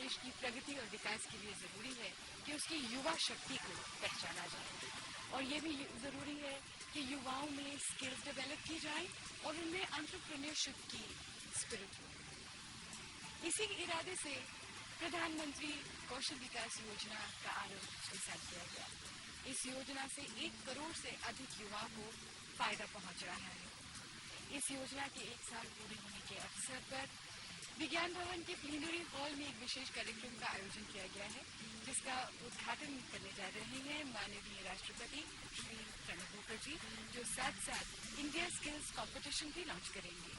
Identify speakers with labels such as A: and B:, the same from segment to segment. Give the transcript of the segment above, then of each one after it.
A: देश की प्रगति और विकास के लिए ज़रूरी है कि उसकी युवा शक्ति को पहचाना जाए और ये भी ज़रूरी है कि युवाओं में स्किल्स डेवलप की जाए और उनमें एंटरप्रेन्योरशिप की स्पिरिट हो। इसी इरादे से प्रधानमंत्री कौशल विकास योजना का आरंभ पिछले साल किया गया। इस योजना से 1 करोड़ से अधिक युवाओं को फायदा पहुंच रहा है। इस योजना के 1 साल पूरे होने के अवसर पर विज्ञान भवन के प्लीनरी हॉल में एक विशेष कार्यक्रम का आयोजन किया गया है, जिसका उद्घाटन करने जा रहे हैं माननीय राष्ट्रपति श्री प्रणब मुखर्जी, जो साथ साथ इंडिया स्किल्स कंपटीशन भी लॉन्च करेंगे।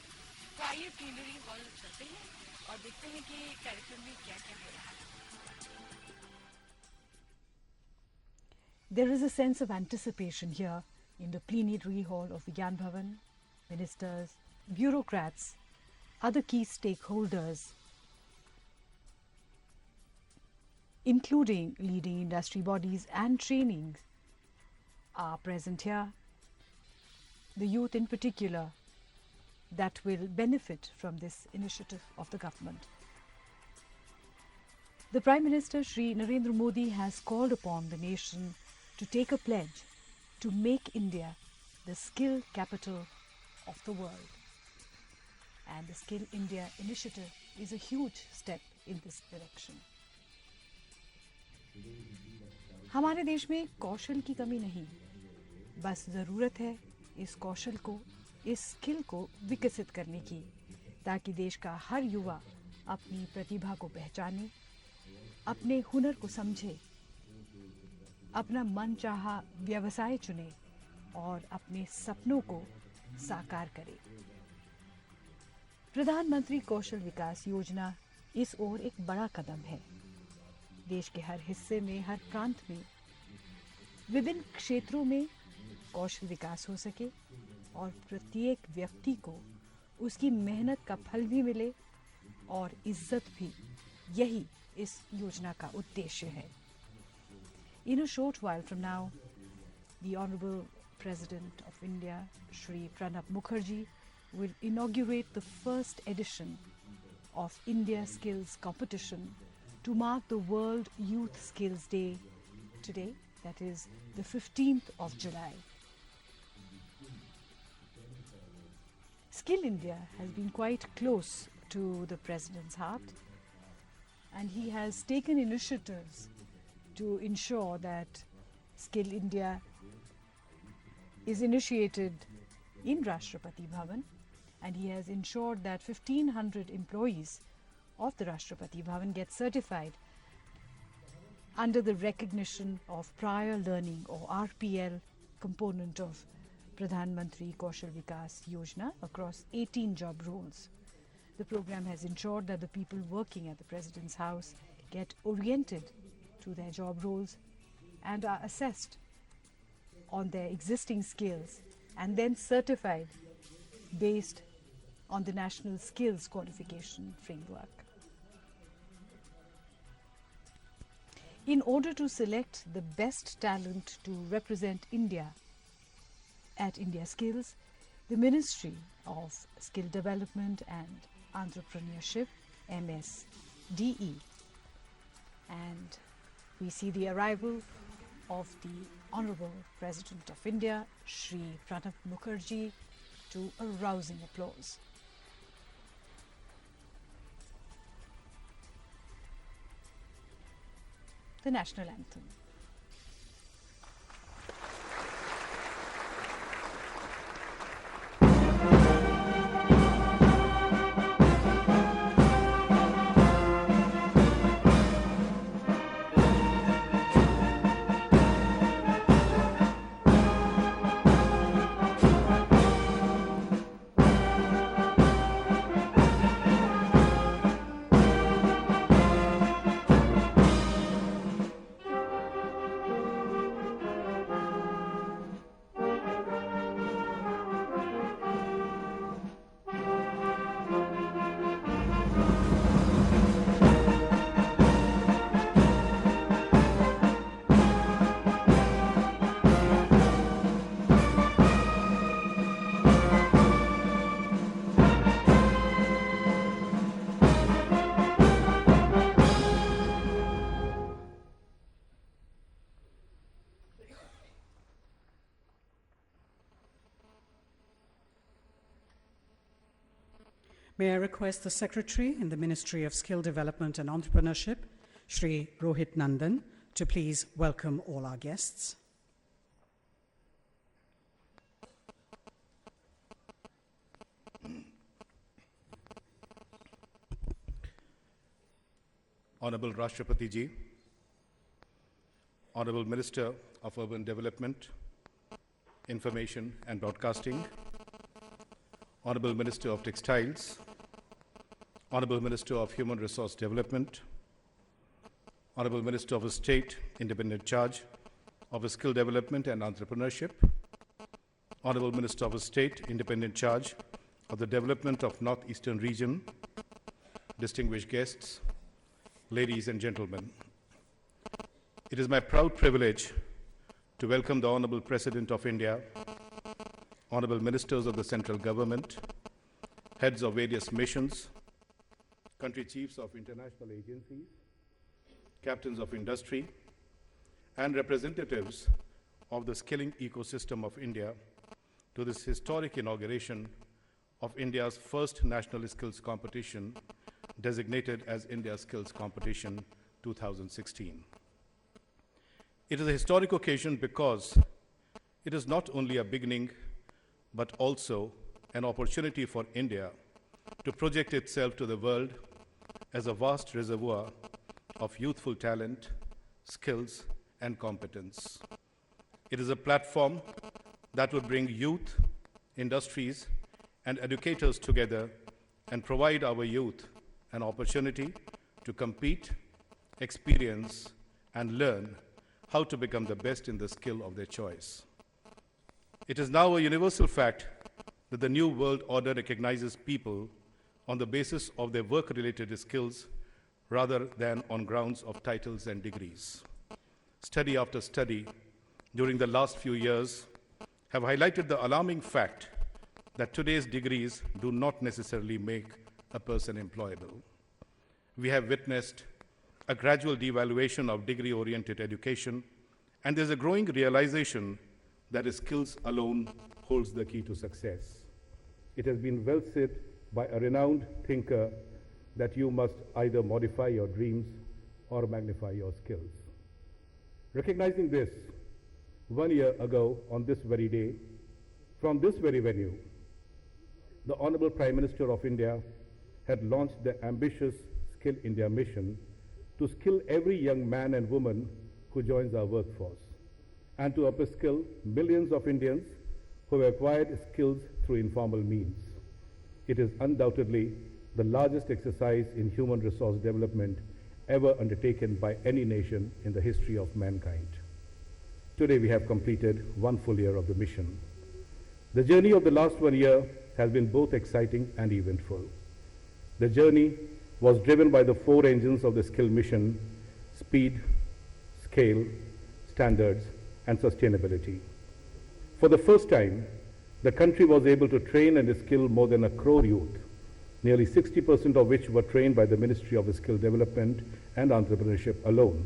A: तो आइए प्लीनरी हॉल चलते हैं और देखते हैं कि कार्यक्रम में क्या क्या हो रहा है।
B: There is a sense of anticipation here in the plenary hall of Vigyan Bhavan. Ministers, bureaucrats, other key stakeholders, including leading industry bodies and trainings, are present here. The youth in particular that will benefit from this initiative of the government. The Prime Minister Shri Narendra Modi has called upon the nation to take a pledge to make India the skill capital of the world. And the Skill India initiative is a huge step in this direction. हमारे देश में कौशल की कमी नहीं, बस ज़रूरत है इस कौशल को, इस स्किल को विकसित करने की, ताकि देश का हर युवा अपनी प्रतिभा को पहचाने, अपने हुनर को समझे, अपना मनचाहा व्यवसाय चुने और अपने सपनों को साकार करे। प्रधानमंत्री कौशल विकास योजना इस ओर एक बड़ा कदम है। देश के हर हिस्से में, हर प्रांत में, विभिन्न क्षेत्रों में कौशल विकास हो सके और प्रत्येक व्यक्ति को उसकी मेहनत का फल भी मिले और इज्जत भी। यही इस योजना का उद्देश्य है। In a short while from now, the Honorable President of India, Shri Pranab Mukherjee, will inaugurate the first edition of India Skills Competition to mark the World Youth Skills Day today, that is the 15th of July. Skill India has been quite close to the President's heart, and he has taken initiatives to ensure that Skill India is initiated in Rashtrapati Bhavan, and he has ensured that 1,500 employees of the Rashtrapati Bhavan get certified under the recognition of prior learning or RPL component of Pradhan Mantri Kaushal Vikas Yojana across 18 job roles. The program has ensured that the people working at the President's house get oriented to their job roles and are assessed on their existing skills and then certified based on the National Skills Qualification Framework. In order to select the best talent to represent India at India Skills, the Ministry of Skill Development and Entrepreneurship, MSDE, and we see the arrival of the Honorable President of India, Shri Pranab Mukherjee, to a rousing applause. The National Anthem.
C: May I request the Secretary in the Ministry of Skill Development and Entrepreneurship, Shri Rohit Nandan, to please welcome all our guests.
D: Honorable Rashtrapati Ji, Honorable Minister of Urban Development, Information and Broadcasting, Honorable Minister of Textiles, Honorable Minister of Human Resource Development, Honorable Minister of State, Independent Charge of Skill Development and Entrepreneurship, Honorable Minister of State, Independent Charge of the Development of Northeastern Region, distinguished guests, ladies and gentlemen. It is my proud privilege to welcome the Honorable President of India, Honorable Ministers of the Central Government, heads of various missions, country chiefs of international agencies, captains of industry, and representatives of the skilling ecosystem of India to this historic inauguration of India's first national skills competition, designated as India Skills Competition 2016. It is a historic occasion because it is not only a beginning, but also an opportunity for India to project itself to the world as a vast reservoir of youthful talent, skills, and competence. It is a platform that would bring youth, industries, and educators together and provide our youth an opportunity to compete, experience, and learn how to become the best in the skill of their choice. It is now a universal fact that the new world order recognizes people on the basis of their work-related skills rather than on grounds of titles and degrees. Study after study during the last few years have highlighted the alarming fact that today's degrees do not necessarily make a person employable. We have witnessed a gradual devaluation of degree-oriented education, and there's a growing realization that skills alone holds the key to success. It has been well said by a renowned thinker that you must either modify your dreams or magnify your skills. Recognizing this, 1 year ago on this very day, from this very venue, the Honorable Prime Minister of India had launched the ambitious Skill India mission to skill every young man and woman who joins our workforce, and to upskill millions of Indians who have acquired skills through informal means. It is undoubtedly the largest exercise in human resource development ever undertaken by any nation in the history of mankind. Today we have completed 1 full year of the mission. The journey of the last 1 year has been both exciting and eventful. The journey was driven by the 4 engines of the skill mission: speed, scale, standards, and sustainability. For the first time, the country was able to train and skill more than 1 crore youth, nearly 60% of which were trained by the Ministry of Skill Development and Entrepreneurship alone,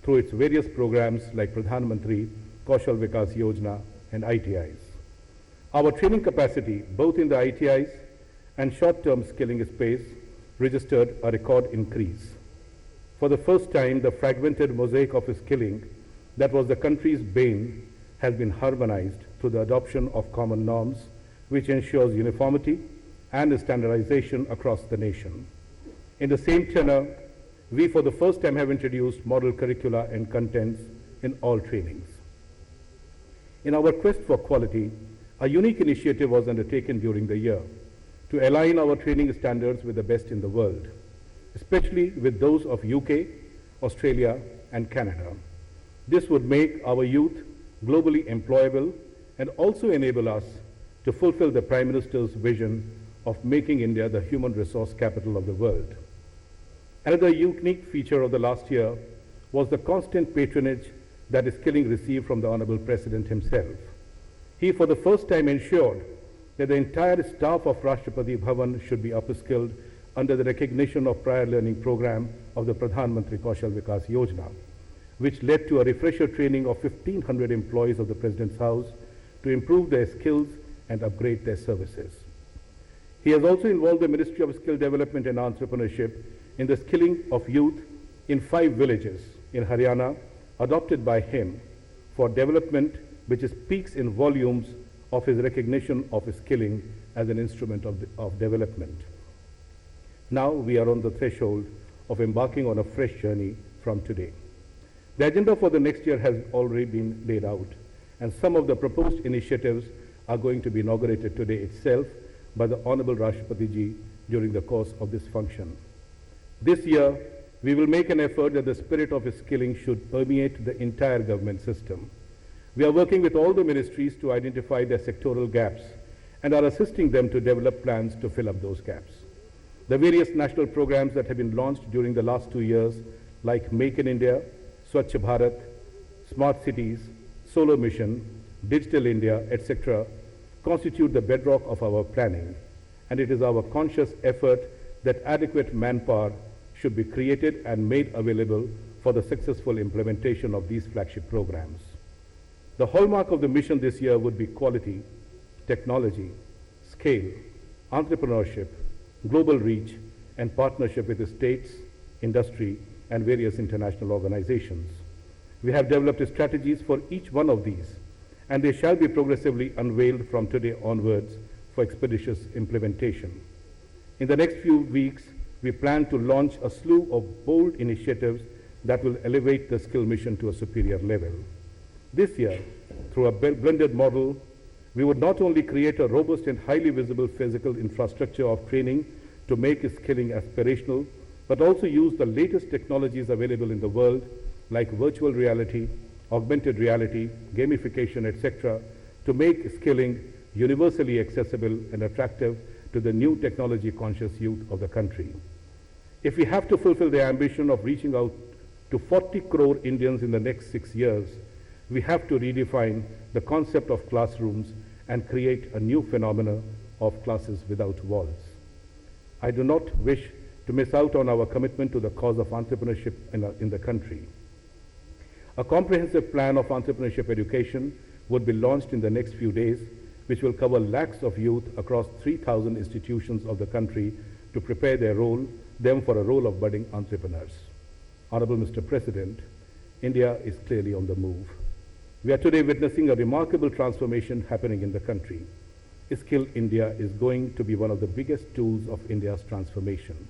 D: through its various programs like Pradhan Mantri, Kaushal Vikas Yojana, and ITIs. Our training capacity, both in the ITIs and short-term skilling space, registered a record increase. For the first time, the fragmented mosaic of skilling that was the country's bane has been harmonized through the adoption of common norms, which ensures uniformity and standardization across the nation. In the same tenor, we for the first time have introduced model curricula and contents in all trainings. In our quest for quality, a unique initiative was undertaken during the year to align our training standards with the best in the world, especially with those of UK, Australia, and Canada. This would make our youth globally employable and also enable us to fulfill the Prime Minister's vision of making India the human resource capital of the world. Another unique feature of the last year was the constant patronage that skilling received from the Honorable President himself. He for the first time ensured that the entire staff of Rashtrapati Bhavan should be upskilled under the recognition of prior learning program of the Pradhan Mantri Kaushal Vikas Yojana, which led to a refresher training of 1,500 employees of the President's House to improve their skills and upgrade their services. He has also involved the Ministry of Skill Development and Entrepreneurship in the skilling of youth in 5 villages in Haryana, adopted by him for development, which speaks in volumes of his recognition of his skilling as an instrument of development. Now we are on the threshold of embarking on a fresh journey from today. The agenda for the next year has already been laid out, and some of the proposed initiatives are going to be inaugurated today itself by the Honorable Rashtrapati Ji during the course of this function. This year, we will make an effort that the spirit of his skilling should permeate the entire government system. We are working with all the ministries to identify their sectoral gaps and are assisting them to develop plans to fill up those gaps. The various national programs that have been launched during the last 2 years, like Make in India, Swachh Bharat, Smart Cities, Solar Mission, Digital India, etc., constitute the bedrock of our planning, and it is our conscious effort that adequate manpower should be created and made available for the successful implementation of these flagship programs. The hallmark of the mission this year would be quality, technology, scale, entrepreneurship, global reach, and partnership with the states, industry, and various international organizations. We have developed strategies for each one of these, and they shall be progressively unveiled from today onwards for expeditious implementation. In the next few weeks, we plan to launch a slew of bold initiatives that will elevate the skill mission to a superior level. This year, through a blended model, we would not only create a robust and highly visible physical infrastructure of training to make skilling aspirational, but also use the latest technologies available in the world, like virtual reality, augmented reality, gamification, etc., to make skilling universally accessible and attractive to the new technology-conscious youth of the country. If we have to fulfill the ambition of reaching out to 40 crore Indians in the next 6 years, we have to redefine the concept of classrooms and create a new phenomena of classes without walls. I do not wish to miss out on our commitment to the cause of entrepreneurship in the country. A comprehensive plan of entrepreneurship education would be launched in the next few days, which will cover lakhs of youth across 3,000 institutions of the country to prepare them for a role of budding entrepreneurs. Honorable Mr. President, India is clearly on the move. We are today witnessing a remarkable transformation happening in the country. Skill India is going to be one of the biggest tools of India's transformation.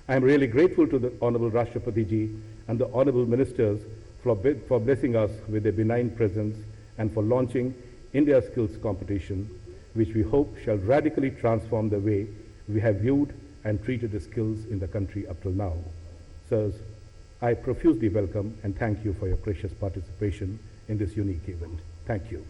D: I am really grateful to the Honorable Rashtrapati Ji and the Honorable Ministers for blessing us with a benign presence and for launching India Skills Competition, which we hope shall radically transform the way we have viewed and treated the skills in the country up till now. Sirs, I profusely welcome and thank you for your precious participation in this unique event. Thank you.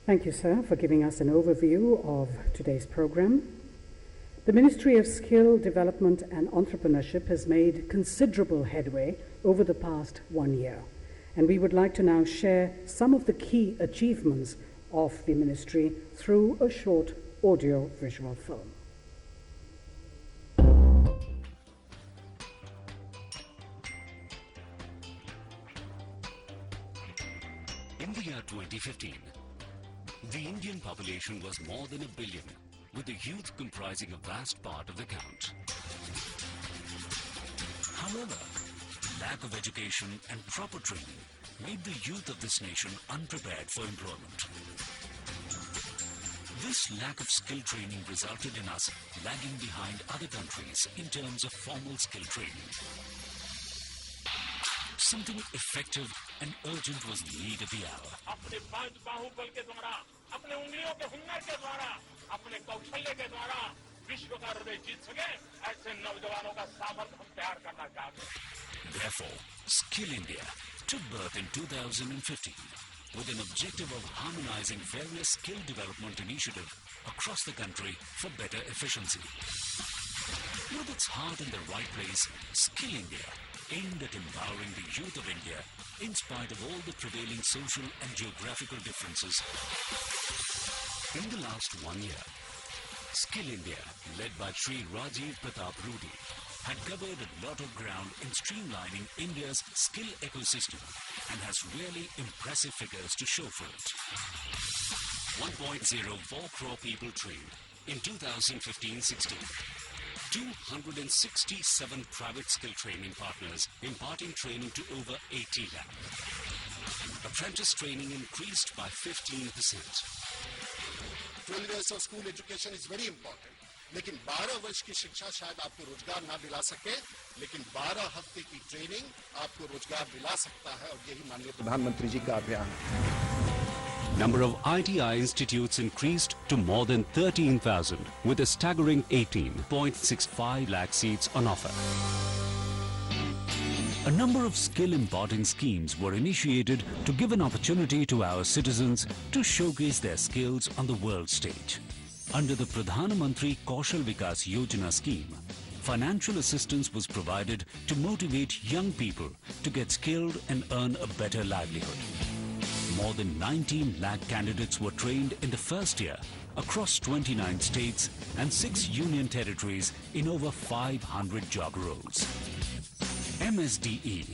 C: Thank you, sir, for giving us an overview of today's program. The Ministry of Skill Development and Entrepreneurship has made considerable headway over the past 1 year, and we would like to now share some of the key achievements of the ministry through a short audio-visual film.
E: In the year 2015, the Indian population was more than 1 billion, with the youth comprising a vast part of the count. However, lack of education and proper training made the youth of this nation unprepared for employment. This lack of skill training resulted in us lagging behind other countries in terms of formal skill training. Something effective and urgent was the need of the hour.
F: अपने पांच बाहुबल के द्वारा, अपने उंगलियों के हुनर के द्वारा, अपने कौशल्य के द्वारा विश्व का हृदय जीत सके, ऐसे नौजवानों का सामर्थ्य हम तैयार करना चाहते हैं.
E: Therefore, Skill India took birth in 2015 with an objective of harmonizing various skill development initiatives across the country for better efficiency. With its heart in the right place, Skill India aimed at empowering the youth of India in spite of all the prevailing social and geographical differences. In the last 1 year, Skill India, led by Shri Rajiv Pratap Rudy, had covered a lot of ground in streamlining India's skill ecosystem and has really impressive figures to show for it. 1.04 crore people trained in 2015-16. 267 private skill training partners imparting training to over 80 lakh. Apprentice training increased by 15%.
G: 12 years of school education is very important. लेकिन 12 वर्ष की शिक्षा शायद आपको रोजगार ना दिला सके, लेकिन 12 हफ्ते की ट्रेनिंग आपको रोजगार दिला सकता है और यही माननीय प्रधानमंत्री जी का अभियान है।
E: Number of ITI institutes increased to more than 13,000 with a staggering 18.65 lakh seats on offer. A number of skill imparting schemes were initiated to give an opportunity to our citizens to showcase their skills on the world stage. Under the Pradhan Mantri Kaushal Vikas Yojana scheme, financial assistance was provided to motivate young people to get skilled and earn a better livelihood. More than 19 lakh candidates were trained in the first year across 29 states and 6 union territories in over 500 job roles. MSDE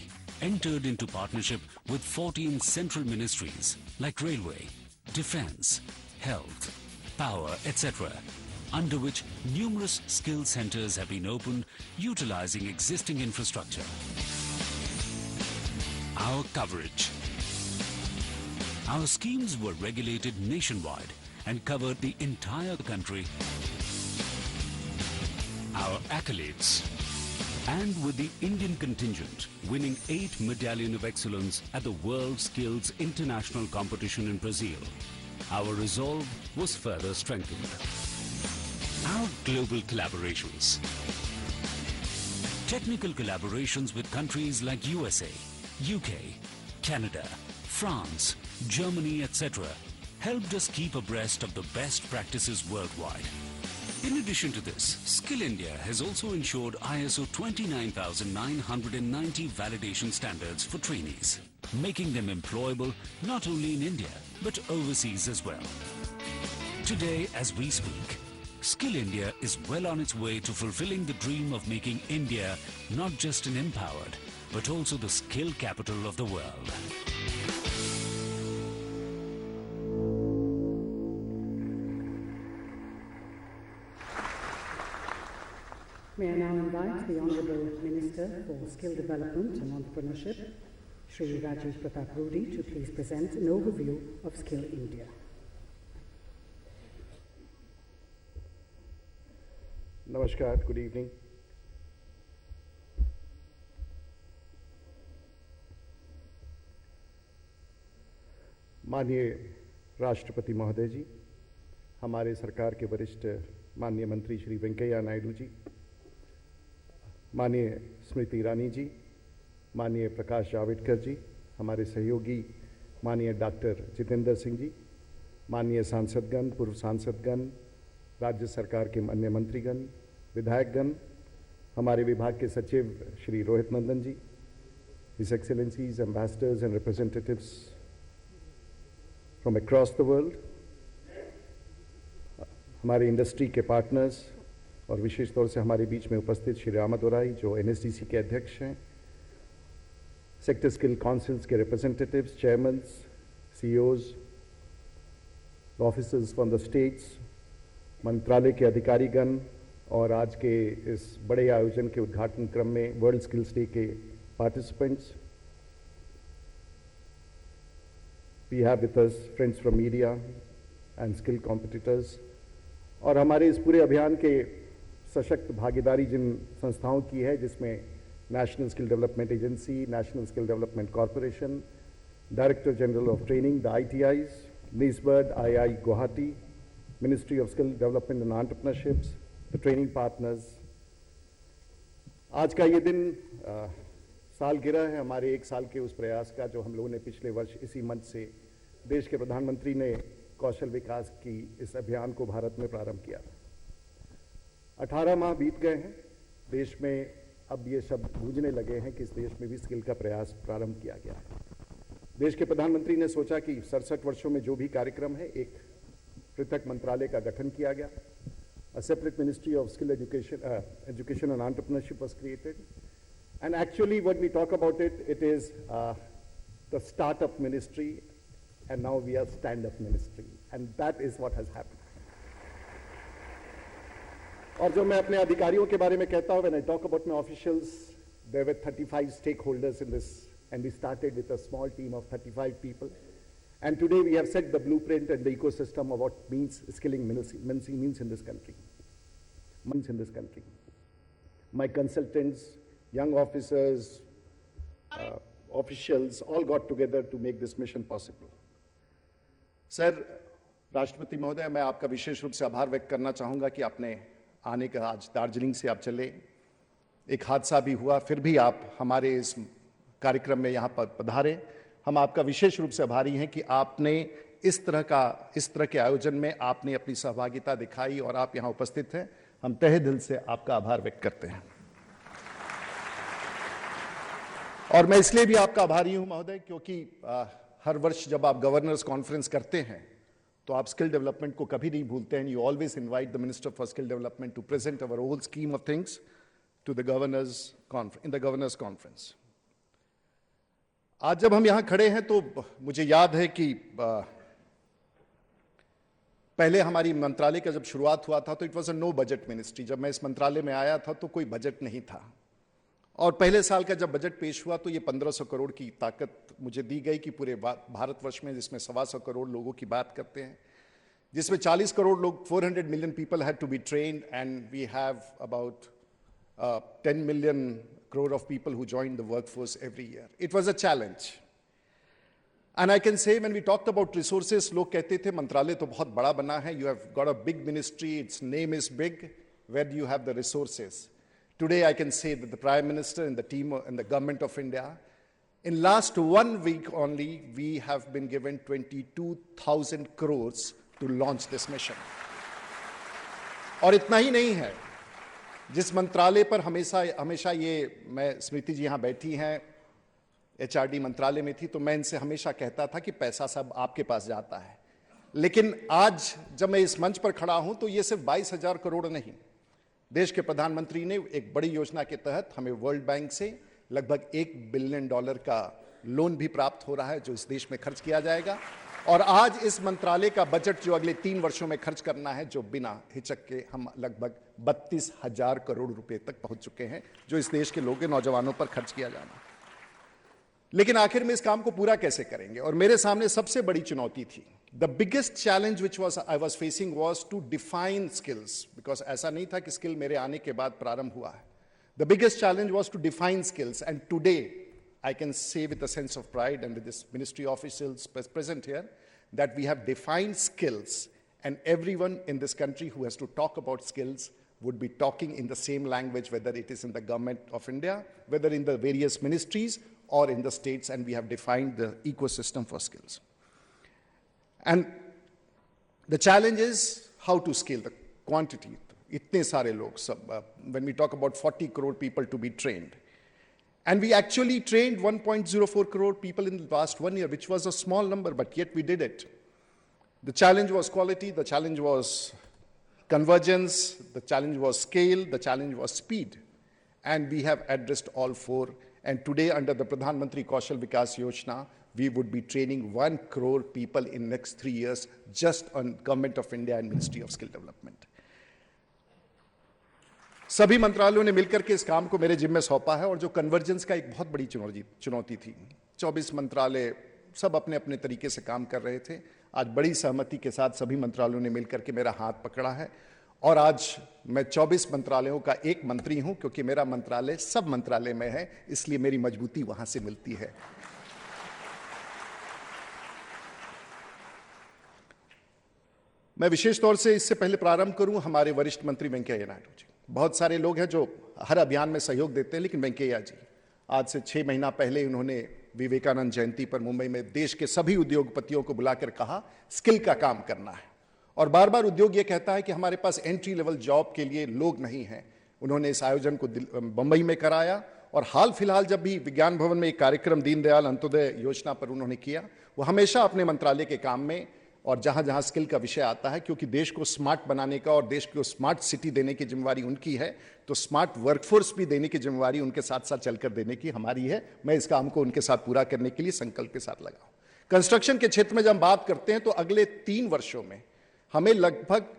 E: entered into partnership with 14 central ministries like Railway, Defence, Health, Power, etc., under which numerous skill centers have been opened utilizing existing infrastructure. Our coverage. Our schemes were regulated nationwide and covered the entire country. Our accolades. And with the Indian contingent winning 8 Medallion of Excellence at the World Skills International Competition in Brazil, our resolve was further strengthened. Our global collaborations. Technical collaborations with countries like USA, UK, Canada, France, Germany, etc. helped us keep abreast of the best practices worldwide. In addition to this, Skill India has also ensured ISO 29990 validation standards for trainees, making them employable not only in India but overseas as well. Today, as we speak, Skill India is well on its way to fulfilling the dream of making India not just an empowered, but also the skill capital of the world.
C: May I now invite the Honourable Minister for Skill Development and Entrepreneurship, Shri Rajiv Pratap Rudy, to please present an overview of Skill India.
H: Namaskar, good evening. माननीय राष्ट्रपति महोदय जी, हमारे सरकार के वरिष्ठ माननीय मंत्री श्री वेंकैया नायडू जी, माननीय स्मृति ईरानी जी, माननीय प्रकाश जावड़ेकर जी, हमारे सहयोगी माननीय डॉक्टर जितेंद्र सिंह जी, माननीय सांसदगण, पूर्व सांसदगण, राज्य सरकार के अन्य मंत्रीगण, विधायकगण, हमारे विभाग के सचिव श्री रोहित नंदन जी, His Excellencies, ambassadors and representatives from across the world, हमारे इंडस्ट्री के पार्टनर्स और विशेष तौर से हमारे बीच में उपस्थित श्री रामादोराई जो NSDC के अध्यक्ष हैं, सेक्टर स्किल काउंसिल्स के representatives, chairman's, CEOs, officers from the states, मंत्रालय के अधिकारीगण और आज के इस बड़े आयोजन के उद्घाटन क्रम में वर्ल्ड स्किल्स डे के participants, we have with us friends from media and skill competitors, और हमारे इस पूरे अभियान के सशक्त भागीदारी जिन संस्थाओं की है, जिसमें national skill development agency, national skill development corporation, director general of training the ITIs, NISBERD, II Guwahati, ministry of skill development and entrepreneurships, the training partners. आज का ये दिन सालगिरह है हमारे 1 साल के उस प्रयास का जो हम लोगों ने पिछले वर्ष इसी मंच से देश के प्रधानमंत्री ने कौशल विकास की इस अभियान को भारत में प्रारंभ किया था। 18 माह बीत गए हैं, देश में अब ये शब्द गूंजने लगे हैं कि इस देश में भी स्किल का प्रयास प्रारंभ किया गया है। देश के प्रधानमंत्री ने सोचा कि 67 वर्षों में जो भी कार्यक्रम है, एक पृथक मंत्रालय का गठन किया गया a separate Ministry of Skill Education, Education and Entrepreneurship was created. And actually, when we talk about it, it is the startup ministry, and now we are stand-up ministry. And that is what has happened. और जो मैं अपने अधिकारियों के बारे में कहता हूँ, when I talk about my officials, there were 35 stakeholders in this, and we started with a small team of 35 people. And today we have set the blueprint and the ecosystem of what means skilling means in this country. My consultants, young officers, officials all got together to make this mission possible. Sir, राष्ट्रपति महोदय, मैं आपका विशेष रूप से आभार व्यक्त करना चाहूँगा कि आपने आने का आज दार्जिलिंग से आप चले, एक हादसा भी हुआ, फिर भी आप हमारे इस कार्यक्रम में यहाँ पर पधारे। हम आपका विशेष रूप से आभारी हैं कि आपने इस तरह के आयोजन में आपने अपनी सहभागिता दिखाई और आप यहाँ उपस्थित हैं। हम तहे दिल से आपका आभार व्यक्त करते हैं। और मैं इसलिए भी आपका आभारी हूं महोदय क्योंकि हर वर्ष जब आप गवर्नर्स कॉन्फ्रेंस करते हैं तो आप स्किल डेवलपमेंट को कभी नहीं भूलते हैं। You always invite the minister for skill development to present our whole scheme of things to the governors in the governors conference. आज जब हम यहां खड़े हैं तो मुझे याद है कि पहले हमारी मंत्रालय का जब शुरुआत हुआ था तो it was a no budget ministry. जब मैं इस मंत्रालय में आया था तो कोई बजट नहीं था, और पहले साल का जब बजट पेश हुआ तो ये 1500 करोड़ की ताकत मुझे दी गई कि पूरे भारतवर्ष में, जिसमें 125 करोड़ लोगों की बात करते हैं, जिसमें 40 करोड़ लोग, 400 million people had to be trained, and we have about 10 million crore of people who joined the workforce every year. It was a challenge. And I can say when we talked about resources, लोग कहते थे मंत्रालय तो बहुत बड़ा बना है, you have got a big ministry, its name is big, where do you have the resources? Today I can say that the Prime Minister and the team and the government of India, in last 1 week only, we have been given 22,000 crores to launch this mission. और इतना ही नहीं है, जिस मंत्रालय पर हमेशा ये, मैं स्मृति जी यहाँ बैठी हैं, एचआरडी मंत्रालय में थी, तो मैं इनसे हमेशा कहता था कि पैसा सब आपके पास जाता है। लेकिन आज जब मैं इस मंच पर खड़ा हूं तो ये सिर्फ 22,000 करोड़ नहीं, देश के प्रधानमंत्री ने एक बड़ी योजना के तहत हमें वर्ल्ड बैंक से लगभग $1 बिलियन का लोन भी प्राप्त हो रहा है, जो इस देश में खर्च किया जाएगा। और आज इस मंत्रालय का बजट जो अगले 3 वर्षों में खर्च करना है, जो बिना हिचक के हम लगभग 32,000 करोड़ रुपए तक पहुंच चुके हैं, जो इस देश के लोगों, नौजवानों पर खर्च किया जाना। लेकिन आखिर में इस काम को पूरा कैसे करेंगे? और मेरे सामने सबसे बड़ी चुनौती थी, the biggest challenge which I was facing was to define skills, because ऐसा नहीं था कि स्किल मेरे आने के बाद प्रारंभ हुआ है। The biggest challenge was to define skills, and today I can say with a sense of pride and with this ministry officials present here that we have defined skills, and everyone in this country who has to talk about skills would be talking in the same language, whether it is in the government of India, whether in the various ministries or in the states, and we have defined the ecosystem for skills. And the challenge is how to scale the quantity. Itne sare log, when we talk about 40 crore people to be trained. And we actually trained 1.04 crore people in the last 1 year, which was a small number, but yet we did it. The challenge was quality, the challenge was convergence, the challenge was scale, the challenge was speed. And we have addressed all 4. And today, under the Pradhan Mantri Kaushal Vikas Yojana, we would be training 1 crore people in next 3 years just on Government of India and Ministry of Skill Development. सभी मंत्रालयों ने मिलकर के इस काम को मेरे जिम्मे सौंपा है, और जो कन्वर्जेंस का एक बहुत बड़ी चुनौती थी, 24 मंत्रालय सब अपने अपने तरीके से काम कर रहे थे। आज बड़ी सहमति के साथ सभी मंत्रालयों ने मिलकर के मेरा हाथ पकड़ा है, और आज मैं 24 मंत्रालयों का एक मंत्री हूं, क्योंकि मेरा मंत्रालय सब मंत्रालय में है, इसलिए मेरी मजबूती वहां से मिलती है। मैं विशेष तौर से इससे पहले प्रारंभ करूं हमारे वरिष्ठ मंत्री वेंकैया नायडू जी। बहुत सारे लोग हैं जो हर अभियान में सहयोग देते हैं, लेकिन वेंकैया जी आज से 6 महीना पहले उन्होंने विवेकानंद जयंती पर मुंबई में देश के सभी उद्योगपतियों को बुलाकर कहा स्किल का काम करना है। और बार बार उद्योग ये कहता है कि हमारे पास एंट्री लेवल जॉब के लिए लोग नहीं हैं। उन्होंने इस आयोजन को मुंबई में कराया, और हाल फिलहाल जब भी विज्ञान भवन में एक कार्यक्रम दीनदयाल अंत्योदय योजना पर उन्होंने किया, वो हमेशा अपने मंत्रालय के काम में
G: और जहां जहां स्किल का विषय आता है, क्योंकि देश को स्मार्ट बनाने का और देश को स्मार्ट सिटी देने की जिम्मेवारी उनकी है, तो स्मार्ट वर्कफोर्स भी देने की जिम्मेवारी उनके साथ साथ चलकर देने की हमारी है। मैं इस काम को उनके साथ पूरा करने के लिए संकल्प के साथ लगा हूं। कंस्ट्रक्शन के क्षेत्र में जब हम बात करते हैं तो अगले 3 वर्षों में हमें लगभग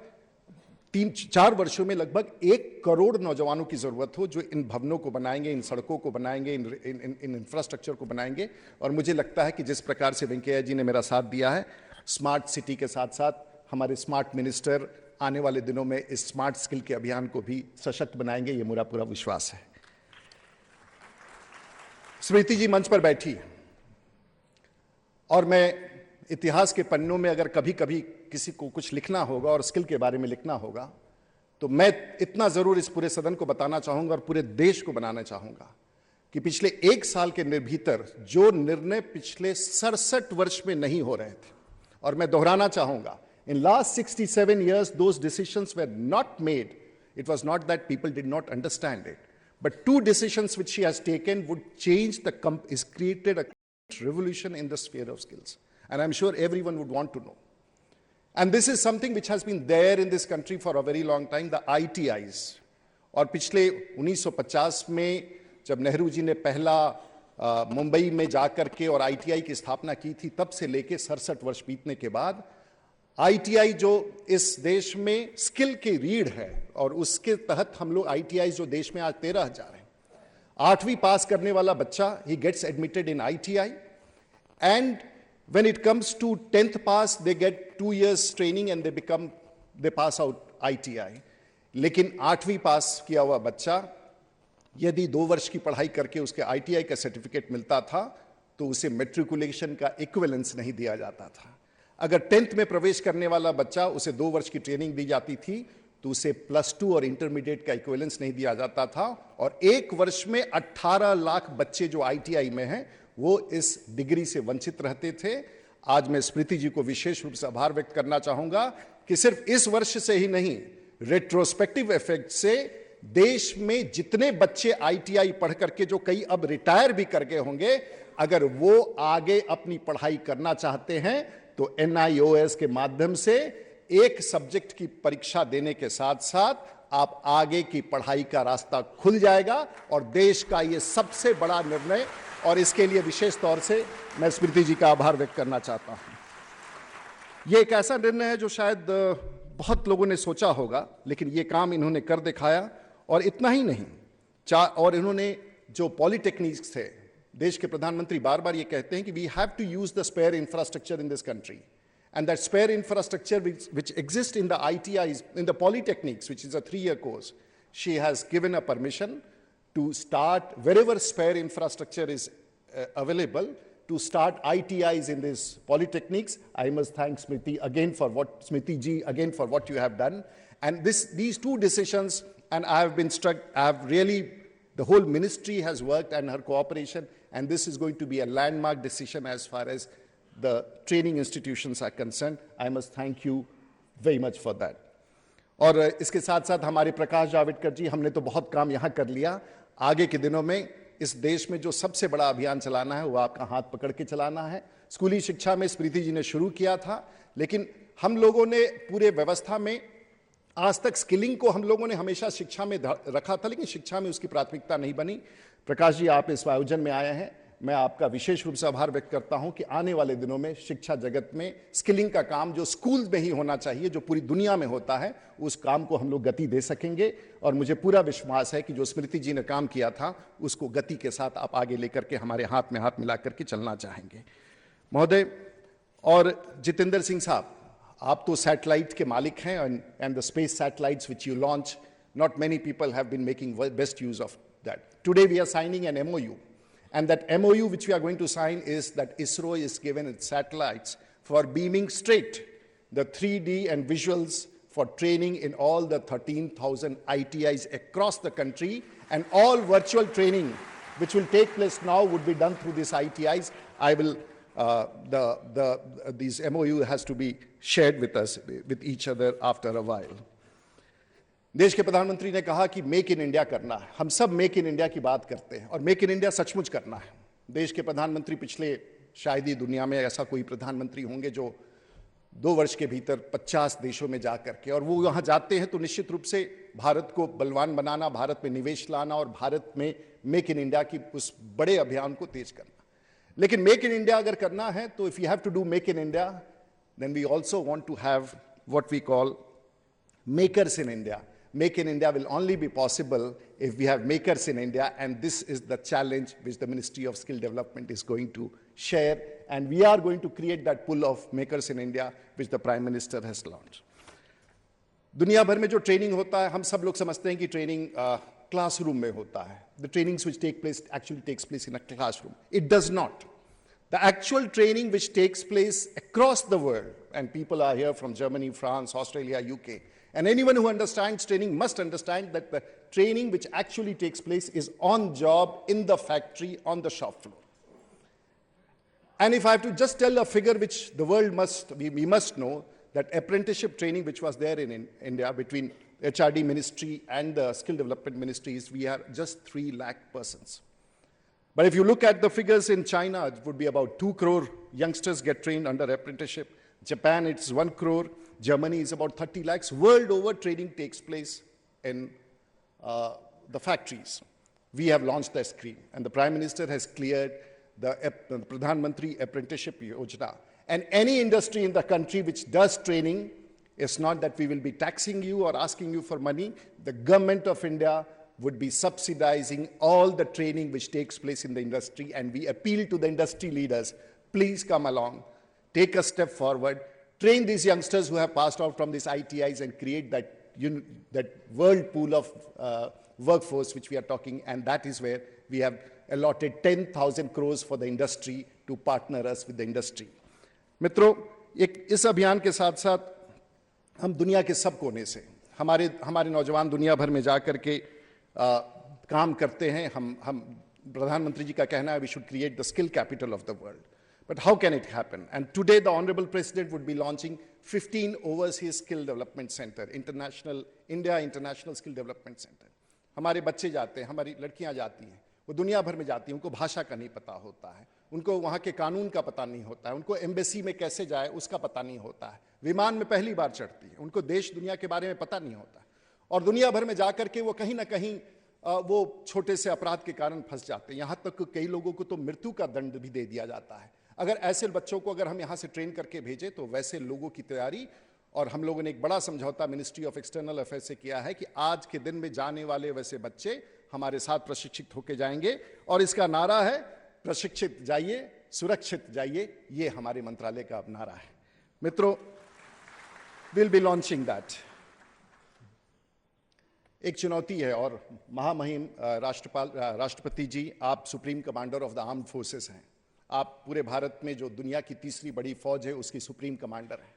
G: 3-4 वर्षों में लगभग 1 करोड़ नौजवानों की जरूरत हो जो इन भवनों को बनाएंगे, इन सड़कों को बनाएंगे, इन इंफ्रास्ट्रक्चर को बनाएंगे। और मुझे लगता है कि जिस प्रकार से वेंकैया जी ने मेरा साथ दिया है, स्मार्ट सिटी के साथ साथ हमारे स्मार्ट मिनिस्टर आने वाले दिनों में इस स्मार्ट स्किल के अभियान को भी सशक्त बनाएंगे, ये मेरा पूरा विश्वास है। स्मृति जी मंच पर बैठी और मैं इतिहास के पन्नों में अगर कभी कभी किसी को कुछ लिखना होगा और स्किल के बारे में लिखना होगा, तो मैं इतना जरूर इस पूरे सदन को बताना चाहूंगा और पूरे देश को बनाना चाहूंगा कि पिछले 1 साल के भीतर जो निर्णय पिछले 67 वर्ष में नहीं हो रहे थे, और मैं दोहराना चाहूंगा, in last 67 years those decisions were not made. It was not that people did not understand it, but 2 decisions which she has taken would change is created a revolution in the sphere of skills, and I'm sure everyone would want to know. And this is something which has been there in this country for a very long time, the ITIs. और पिछले 1950 में जब नेहरू जी ने पहला मुंबई में जाकर के और ITI की स्थापना की थी, तब से लेके 67 वर्ष बीतने के बाद ITI जो इस देश में स्किल की रीढ़ है, और उसके तहत हम लोग ITI जो देश में आज 13,000 हैं, 8वीं पास करने वाला बच्चा he gets admitted in ITI, and when it comes to 10th pass they get 2 years training and they pass out ITI. लेकिन 8वीं पास किया हुआ बच्चा यदि 2 वर्ष की पढ़ाई करके उसके ITI का सर्टिफिकेट मिलता था तो उसे मैट्रिकुलेशन का इक्विवेलेंस नहीं दिया जाता था। अगर 10th में प्रवेश करने वाला बच्चा, उसे 2 वर्ष की ट्रेनिंग दी जाती थी तो उसे +2 और इंटरमीडिएट का इक्विवेलेंस नहीं दिया जाता था। और 1 वर्ष में 18 लाख बच्चे जो ITI में हैं वो इस डिग्री से वंचित रहते थे। आज मैं स्मृति जी को विशेष रूप से आभार व्यक्त करना चाहूंगा कि सिर्फ इस वर्ष से ही नहीं, रेट्रोस्पेक्टिव इफेक्ट से देश में जितने बच्चे ITI पढ़ करके जो कई अब रिटायर भी कर गए होंगे, अगर वो आगे अपनी पढ़ाई करना चाहते हैं तो NIOS के माध्यम से एक सब्जेक्ट की परीक्षा देने के साथ साथ आप आगे की पढ़ाई का रास्ता खुल जाएगा। और देश का ये सबसे बड़ा निर्णय, और इसके लिए विशेष तौर से मैं स्मृति जी का आभार व्यक्त करना चाहता हूं। ये एक ऐसा निर्णय है जो शायद बहुत लोगों ने सोचा होगा, लेकिन ये काम इन्होंने कर दिखाया। और इतना ही नहीं, और इन्होंने जो पॉलिटेक्निक्स थे, देश के प्रधानमंत्री बार बार ये कहते हैं कि we have to use the spare infrastructure in this country, and that spare infrastructure which exists in the ITIs, in the polytechnics, which is a 3-year course, she has given a permission to start, wherever spare infrastructure is available, to start ITIs in these polytechnics. I must thank Smriti again for what you have done. And these 2 decisions, and I have been struck, the whole ministry has worked and her cooperation, and this is going to be a landmark decision as far as the training institutions are concerned. I must thank you very much for that. और इसके साथ साथ हमारे प्रकाश जावड़ेकर जी, हमने तो बहुत काम यहाँ कर लिया। आगे के दिनों में इस देश में जो सबसे बड़ा अभियान चलाना है वो आपका हाथ पकड़ के चलाना है। स्कूली शिक्षा में स्मृति जी ने शुरू किया था, लेकिन हम लोगों ने पूरे व्यवस्था में आज तक स्किलिंग को हम लोगों ने हमेशा शिक्षा में रखा था, लेकिन शिक्षा में उसकी प्राथमिकता नहीं बनी। प्रकाश जी, आप इस आयोजन में आए हैं, मैं आपका विशेष रूप से आभार व्यक्त करता हूं कि आने वाले दिनों में शिक्षा जगत में स्किलिंग का काम जो स्कूल में ही होना चाहिए, जो पूरी दुनिया में होता है, उस काम को हम लोग गति दे सकेंगे। और मुझे पूरा विश्वास है कि जो स्मृति जी ने काम किया था उसको गति के साथ आप आगे लेकर के हमारे हाथ में हाथ मिला करके चलना चाहेंगे। महोदय और जितेंद्र सिंह साहब, आप तो सैटेलाइट के मालिक हैं, and the space satellites which you launch, not many people have been making best use of that. Today we are signing an MOU, and that MOU which we are going to sign is that ISRO is given its satellites for beaming straight the 3D and visuals for training in all the 13,000 ITIs across the country, and all virtual training which will take place now would be done through these ITIs. These MOU has to be shared with us, with each other after a while. देश के प्रधानमंत्री ने कहा कि make in India करना है। हम सब मेक इन इंडिया की बात करते हैं, और मेक इन इंडिया सचमुच करना है। देश के प्रधानमंत्री पिछले शायद ही दुनिया में ऐसा कोई प्रधानमंत्री होंगे जो 2 वर्ष के भीतर 50 देशों में जा करके, और वो वहाँ जाते हैं तो निश्चित रूप से भारत को बलवान बनाना, भारत में निवेश लाना और भारत में मेक इन इंडिया की उस बड़े अभियान को तेज करना। लेकिन मेक इन इंडिया अगर करना है तो if you have to do make in India, then we also want to have what we call makers in India. Make in India will only be possible if we have makers in India, and this is the challenge which the Ministry of Skill Development is going to share, and we are going to create that pool of makers in India which the Prime Minister has launched. दुनिया भर में जो training होता है, हम सब लोग समझते हैं कि ट्रेनिंग क्लासरूम में होता है. The trainings which take place actually takes place in a classroom. It does not. The actual training which takes place across the world, and people are here from Germany, France, Australia, UK, and anyone who understands training must understand that the training which actually takes place is on job, in the factory, on the shop floor. And if I have to just tell a figure which the world we must know, that apprenticeship training which was there in India between HRD ministry and the skill development ministries, we are just 3 lakh persons. But if you look at the figures in China, it would be about 2 crore youngsters get trained under apprenticeship. Japan, it's 1 crore. Germany is about 30 lakhs. World over, training takes place in the factories. We have launched the scheme, and the Prime Minister has cleared the Pradhan Mantri Apprenticeship Yojana. And any industry in the country which does training, it's not that we will be taxing you or asking you for money. The government of India would be subsidizing all the training which takes place in the industry, and we appeal to the industry leaders, please come along, take a step forward, train these youngsters who have passed out from these ITIs and create that world pool of workforce which we are talking, and that is where we have allotted 10,000 crores for the industry to partner us with the industry. मित्रों, इस अभियान के साथ साथ हम दुनिया के सब कोने से हमारे नौजवान दुनिया भर में जाकर के काम करते हैं. हम प्रधानमंत्री जी का कहना है we should create the skill capital of the world. But how can it happen? And today the Honorable President would be launching 15 overseas skill development center, India International Skill Development Center. हमारे बच्चे जाते हैं, हमारी लड़कियां जाती हैं, वो दुनिया भर में जाती हैं, उनको भाषा का नहीं पता होता है, उनको वहाँ के कानून का पता नहीं होता है, उनको एम्बेसी में कैसे जाए उसका पता नहीं होता है, विमान में पहली बार चढ़ती है, उनको देश दुनिया के बारे में पता नहीं होता, और दुनिया भर में जाकर के वो कहीं ना कहीं वो छोटे से अपराध के कारण फंस जाते हैं. यहाँ तक कई लोगों को तो मृत्यु का दंड भी दे दिया जाता है. अगर ऐसे बच्चों को अगर हम यहाँ से ट्रेन करके भेजें तो वैसे लोगों की तैयारी, और हम लोगों ने एक बड़ा समझौता मिनिस्ट्री ऑफ एक्सटर्नल अफेयर्स से किया है कि आज के दिन में जाने वाले वैसे बच्चे हमारे साथ प्रशिक्षित होकर जाएंगे, और इसका नारा है प्रशिक्षित जाइए सुरक्षित जाइए. ये हमारे मंत्रालय का अब नारा है. मित्रों, विल बी लॉन्चिंग दैट. एक चुनौती है, और महामहिम राष्ट्रपति जी, आप supreme commander of the armed forces हैं. आप पूरे भारत में जो दुनिया की तीसरी बड़ी फौज है उसकी सुप्रीम कमांडर हैं,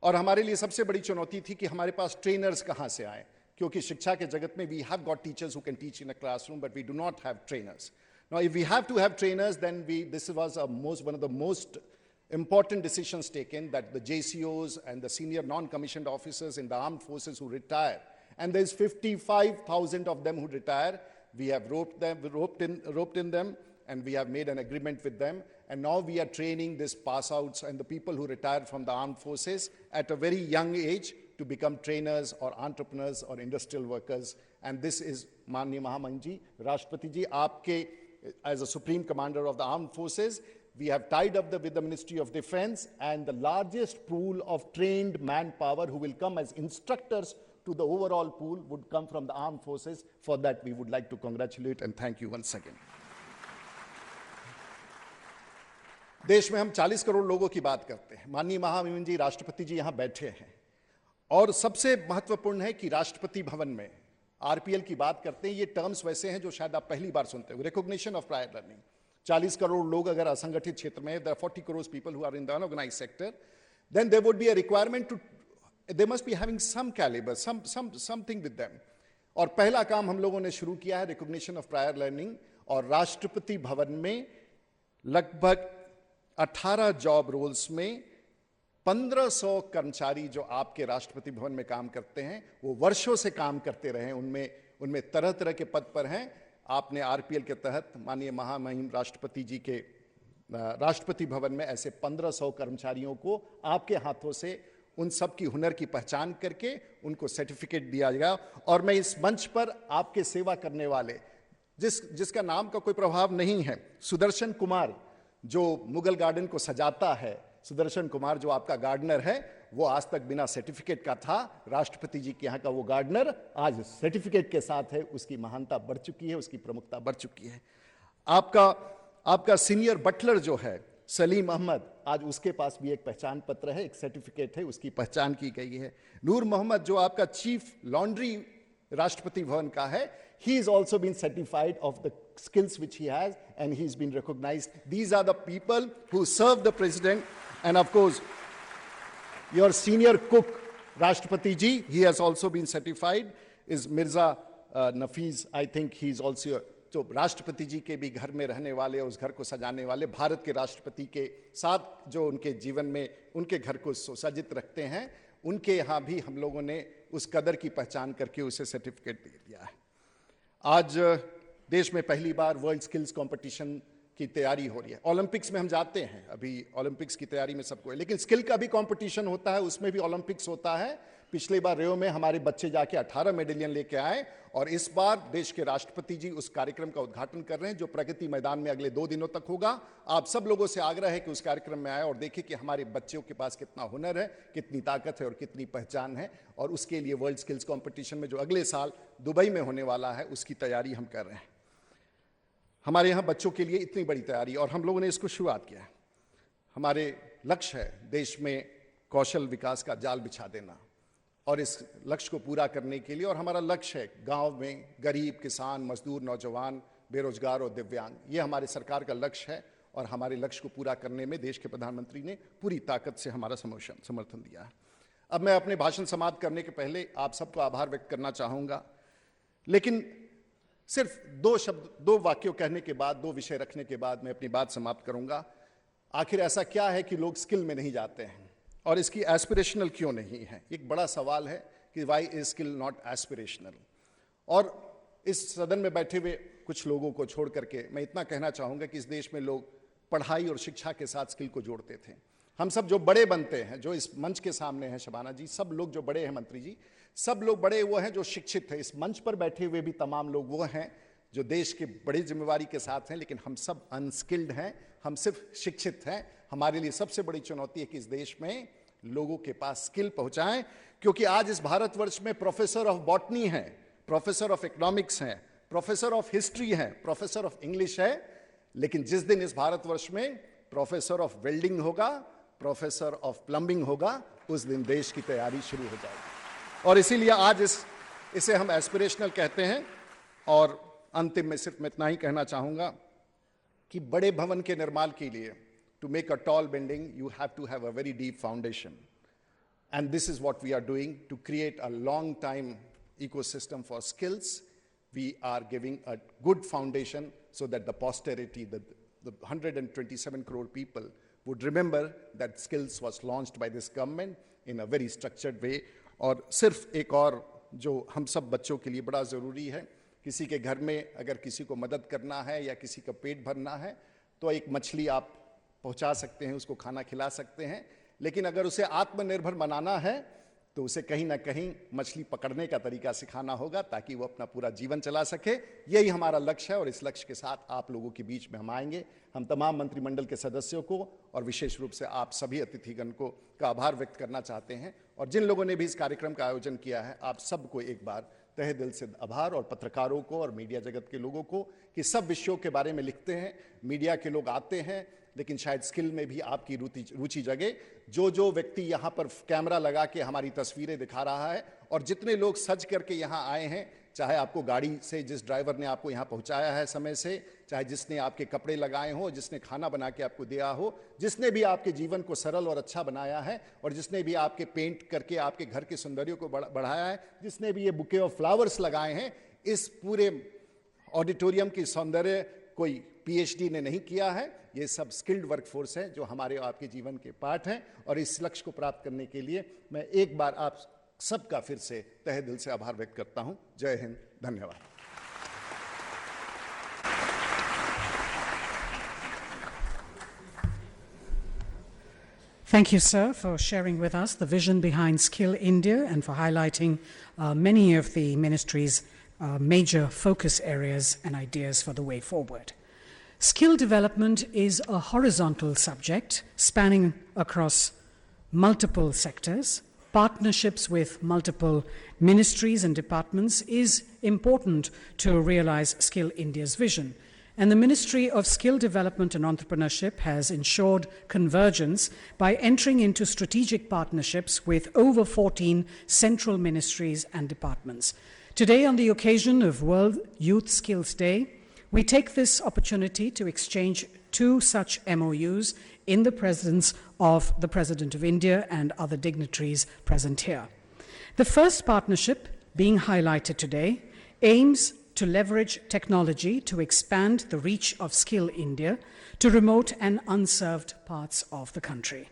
G: और हमारे लिए सबसे बड़ी चुनौती थी कि हमारे पास ट्रेनर्स कहाँ से आए, क्योंकि शिक्षा के जगत में we have got teachers who can teach in a classroom but we do not have trainers. Now if we have to have trainers, then this was one of the most important decisions taken, that the JCOs and the senior non-commissioned officers in the armed forces who retire, and there's 55,000 of them who retire, we have roped in them, and we have made an agreement with them, and now we are training these pass-outs and the people who retire from the armed forces at a very young age to become trainers or entrepreneurs or industrial workers. And this is, Manniya Mahamahim ji, Rashtrapati ji, aapke, as a Supreme Commander of the Armed Forces, we have tied up with the Ministry of Defense, and the largest pool of trained manpower who will come as instructors to the overall pool would come from the armed forces. For that, we would like to congratulate and thank you once again. देश में हम 40 करोड़ लोगों की बात करते हैं. माननीय महामहिम जी, राष्ट्रपति जी यहाँ बैठे हैं, और सबसे महत्वपूर्ण है कि राष्ट्रपति भवन में आरपीएल की बात करते हैं. ये टर्म्स वैसे हैं जो शायद आप पहली बार सुनते हो. Recognition of prior learning. 40 crore लोग अगर असंगठित क्षेत्र में, there are 40 crore people who are in the unorganized sector, then there would be a requirement to, they must be having some caliber, something with them. और पहला काम हम लोगों ने शुरू किया है रिकॉग्निशन ऑफ प्रायर लर्निंग, और राष्ट्रपति भवन में लगभग 18 जॉब रोल्स में 1500 कर्मचारी जो आपके राष्ट्रपति भवन में काम करते हैं, वो वर्षों से काम करते रहे, उनमें तरह तरह के पद पर हैं. आपने आरपीएल के तहत माननीय महामहिम राष्ट्रपति जी के राष्ट्रपति भवन में ऐसे 1500 कर्मचारियों को आपके हाथों से उन सब की हुनर की पहचान करके उनको सर्टिफिकेट दिया गया। और मैं इस मंच पर आपके सेवा करने वाले जिसका नाम का कोई प्रभाव नहीं है, सुदर्शन कुमार जो मुगल गार्डन को सजाता है, सुदर्शन कुमार जो आपका गार्डनर है, वो आज तक बिना सर्टिफिकेट का था। राष्ट्रपति जी के यहाँ का वो गार्डनर आज सर्टिफिकेट के साथ है। उसकी महानता बढ़ चुकी है, उसकी प्रमुखता बढ़ चुकी है। आपका सीनियर बटलर जो है सलीम अहमद, आज उसके पास भी एक पहचान पत्र है, एक सर्टिफिकेट है, उसकी पहचान की गई है। नूर मोहम्मद जो आपका चीफ लॉन्ड्री राष्ट्रपति भवन का है, he is also been certified of the skills which he has and he's been recognized. These are the people who serve the president. And of course your senior cook Rashtrapati ji, he has also been certified, is Mirza Nafiz. I think he's also जो राष्ट्रपति जी के भी घर में रहने वाले और उस घर को सजाने वाले, भारत के राष्ट्रपति के साथ जो उनके जीवन में उनके घर को सुसज्जित रखते हैं, उनके यहाँ भी हम लोगों ने उस कदर की पहचान करके उसे सर्टिफिकेट दे दिया है। आज देश में पहली बार वर्ल्ड स्किल्स कंपटीशन की तैयारी हो रही है। ओलंपिक्स में हम जाते हैं, अभी ओलंपिक्स की तैयारी में सबको है, लेकिन स्किल का भी कंपटीशन होता है, उसमें भी ओलंपिक्स होता है। पिछली बार रियो में हमारे बच्चे जाके 18 मेडलियन लेके आए और इस बार देश के राष्ट्रपति जी उस कार्यक्रम का उद्घाटन कर रहे हैं जो प्रगति मैदान में अगले 2 दिनों तक होगा। आप सब लोगों से आग्रह है कि उस कार्यक्रम में आए और देखें कि हमारे बच्चों के पास कितना हुनर है, कितनी ताकत है और कितनी पहचान है। और उसके लिए वर्ल्ड स्किल्स कॉम्पिटिशन में जो अगले साल दुबई में होने वाला है, उसकी तैयारी हम कर रहे हैं। हमारे यहाँ बच्चों के लिए इतनी बड़ी तैयारी और हम लोगों ने इसको शुरुआत किया है। हमारे लक्ष्य है देश में कौशल विकास का जाल बिछा देना और इस लक्ष्य को पूरा करने के लिए, और हमारा लक्ष्य है गांव में गरीब, किसान, मजदूर, नौजवान, बेरोजगार और दिव्यांग, ये हमारे सरकार का लक्ष्य है। और हमारे लक्ष्य को पूरा करने में देश के प्रधानमंत्री ने पूरी ताकत से हमारा समर्थन दिया है। अब मैं अपने भाषण समाप्त करने के पहले आप सबको आभार व्यक्त करना चाहूँगा, लेकिन सिर्फ 2 वाक्यों कहने के बाद, 2 विषय रखने के बाद मैं अपनी बात समाप्त करूँगा। आखिर ऐसा क्या है कि लोग स्किल में नहीं जाते हैं और इसकी एस्पिरेशनल क्यों नहीं है? एक बड़ा सवाल है कि why is skill not aspirational. और इस सदन में बैठे हुए कुछ लोगों को छोड़ करके मैं इतना कहना चाहूँगा कि इस देश में लोग पढ़ाई और शिक्षा के साथ स्किल को जोड़ते थे। हम सब जो बड़े बनते हैं, जो इस मंच के सामने हैं, शबाना जी, सब लोग जो बड़े हैं, मंत्री जी, सब लोग बड़े वो हैं जो शिक्षित हैं। इस मंच पर बैठे हुए भी तमाम लोग वो हैं जो देश के बड़ी जिम्मेवारी के साथ हैं, लेकिन हम सब अनस्किल्ड हैं, हम सिर्फ शिक्षित हैं। हमारे लिए सबसे बड़ी चुनौती है कि इस देश में लोगों के पास स्किल पहुंचाएं, क्योंकि आज इस भारतवर्ष में प्रोफेसर ऑफ बॉटनी है, प्रोफेसर ऑफ इकोनॉमिक्स हैं, प्रोफेसर ऑफ हिस्ट्री है, प्रोफेसर ऑफ इंग्लिश है, लेकिन जिस दिन इस भारतवर्ष में प्रोफेसर ऑफ वेल्डिंग होगा, प्रोफेसर ऑफ प्लम्बिंग होगा, उस दिन देश की तैयारी शुरू हो जाएगी। और इसीलिए आज इसे हम एस्पिरेशनल कहते हैं। और अंतिम में सिर्फ मैं इतना ही कहना चाहूँगा कि बड़े भवन के निर्माण के लिए, to make a tall building, you have to have a very deep foundation. And this is what we are doing to create a long time ecosystem for skills. We are giving a good foundation so that the posterity, the 127 crore people would remember that skills was launched by this government in a very structured way. और सिर्फ एक और जो हम सब बच्चों के लिए बड़ा ज़रूरी है, किसी के घर में अगर किसी को मदद करना है या किसी का पेट भरना है तो एक मछली आप पहुंचा सकते हैं, उसको खाना खिला सकते हैं, लेकिन अगर उसे आत्मनिर्भर बनाना है तो उसे कहीं ना कहीं मछली पकड़ने का तरीका सिखाना होगा ताकि वो अपना पूरा जीवन चला सके। यही हमारा लक्ष्य है और इस लक्ष्य के साथ आप लोगों के बीच में हम आएंगे। हम तमाम मंत्रिमंडल के सदस्यों को और विशेष रूप से आप सभी अतिथिगण को का आभार व्यक्त करना चाहते हैं। और जिन लोगों ने भी इस कार्यक्रम का आयोजन किया है, आप सबको एक बार तहे दिल से आभार, और पत्रकारों को और मीडिया जगत के लोगों को कि सब विषयों के बारे में लिखते हैं, मीडिया के लोग आते हैं, लेकिन शायद स्किल में भी आपकी रुचि जगे। जो व्यक्ति यहाँ पर कैमरा लगा के हमारी तस्वीरें दिखा रहा है और जितने लोग सज करके यहाँ आए हैं, चाहे आपको गाड़ी से जिस ड्राइवर ने आपको यहाँ पहुँचाया है समय से, चाहे जिसने आपके कपड़े लगाए हो, जिसने खाना बना के आपको दिया हो, जिसने भी आपके जीवन को सरल और अच्छा बनाया है, और जिसने भी आपके पेंट करके आपके घर के सौंदर्य को बढ़ाया है, जिसने भी ये बुके ऑफ फ्लावर्स लगाए हैं, इस पूरे ऑडिटोरियम की सौंदर्य कोई पीएचडी ने नहीं किया है। ये सब स्किल्ड वर्कफोर्स है जो हमारे आपके जीवन के पार्ट हैं। और इस लक्ष्य को प्राप्त करने के लिए मैं एक बार आप सबका फिर से तहे दिल से आभार व्यक्त करता हूं। जय हिंद, धन्यवाद।
C: Thank you, sir, for sharing with us the vision behind Skill India and for highlighting many of the ministry's major focus areas and ideas for the way forward. Skill development is a horizontal subject spanning across multiple sectors. Partnerships with multiple ministries and departments is important to realize Skill India's vision. And the Ministry of Skill Development and Entrepreneurship has ensured convergence by entering into strategic partnerships with over 14 central ministries and departments. Today, on the occasion of World Youth Skills Day, we take this opportunity to exchange 2 such MOUs in the presence of the President of India and other dignitaries present here. The first partnership being highlighted today aims to leverage technology to expand the reach of Skill India to remote and unserved parts of the country.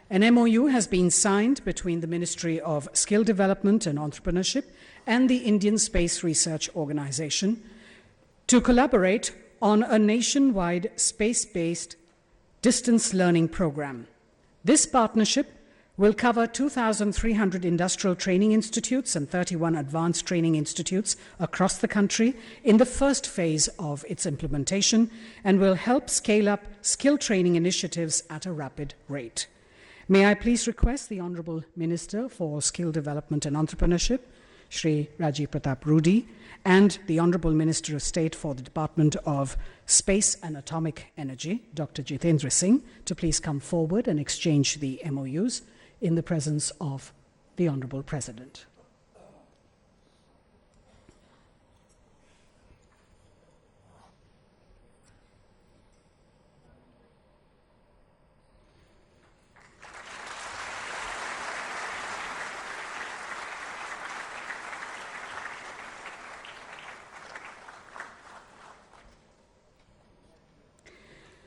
C: An MOU has been signed between the Ministry of Skill Development and Entrepreneurship and the Indian Space Research Organization to collaborate on a nationwide space-based distance learning program. This partnership will cover 2,300 industrial training institutes and 31 advanced training institutes across the country in the first phase of its implementation and will help scale up skill training initiatives at a rapid rate. May I please request the Honourable Minister for Skill Development and Entrepreneurship, Shri Rajiv Pratap Rudy, and the Honourable Minister of State for the Department of Space and Atomic Energy, Dr. Jitendra Singh, to please come forward and exchange the MOUs in the presence of the Honourable President.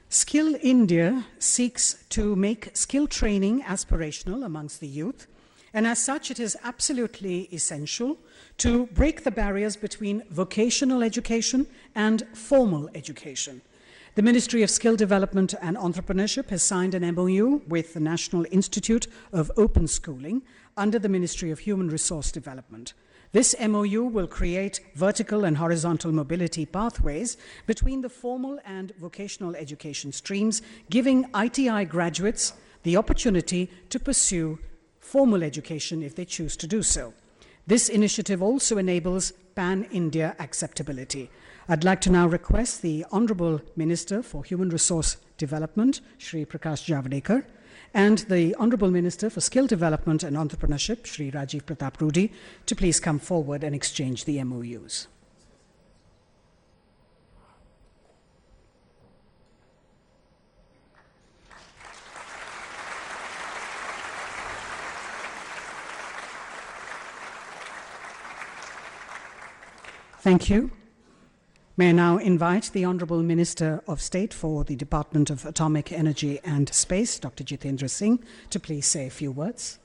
C: Skill India seeks to make skill training aspirational amongst the youth, and as such it is absolutely essential to break the barriers between vocational education and formal education. The Ministry of Skill Development and Entrepreneurship has signed an MOU with the National Institute of Open Schooling under the Ministry of Human Resource Development. This MOU will create vertical and horizontal mobility pathways between the formal and vocational education streams, giving ITI graduates the opportunity to pursue formal education if they choose to do so. This initiative also enables pan-India acceptability. I'd like to now request the Honourable Minister for Human Resource Development, Shri Prakash Javadekar, and the Honourable Minister for Skill Development and Entrepreneurship, Shri Rajiv Pratap Rudy, to please come forward and exchange the MOUs. Thank you. May I now invite the Honourable Minister of State for the Department of Atomic Energy and Space, Dr. Jitendra Singh, to please say a few words.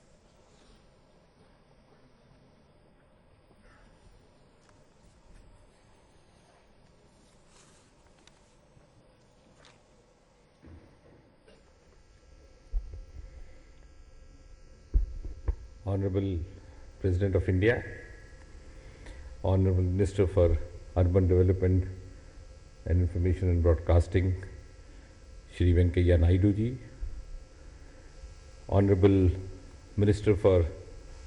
I: Honourable President of India, Honourable Minister for Urban Development and Information and Broadcasting, Shri Venkaiah Naidu ji, Honourable Minister for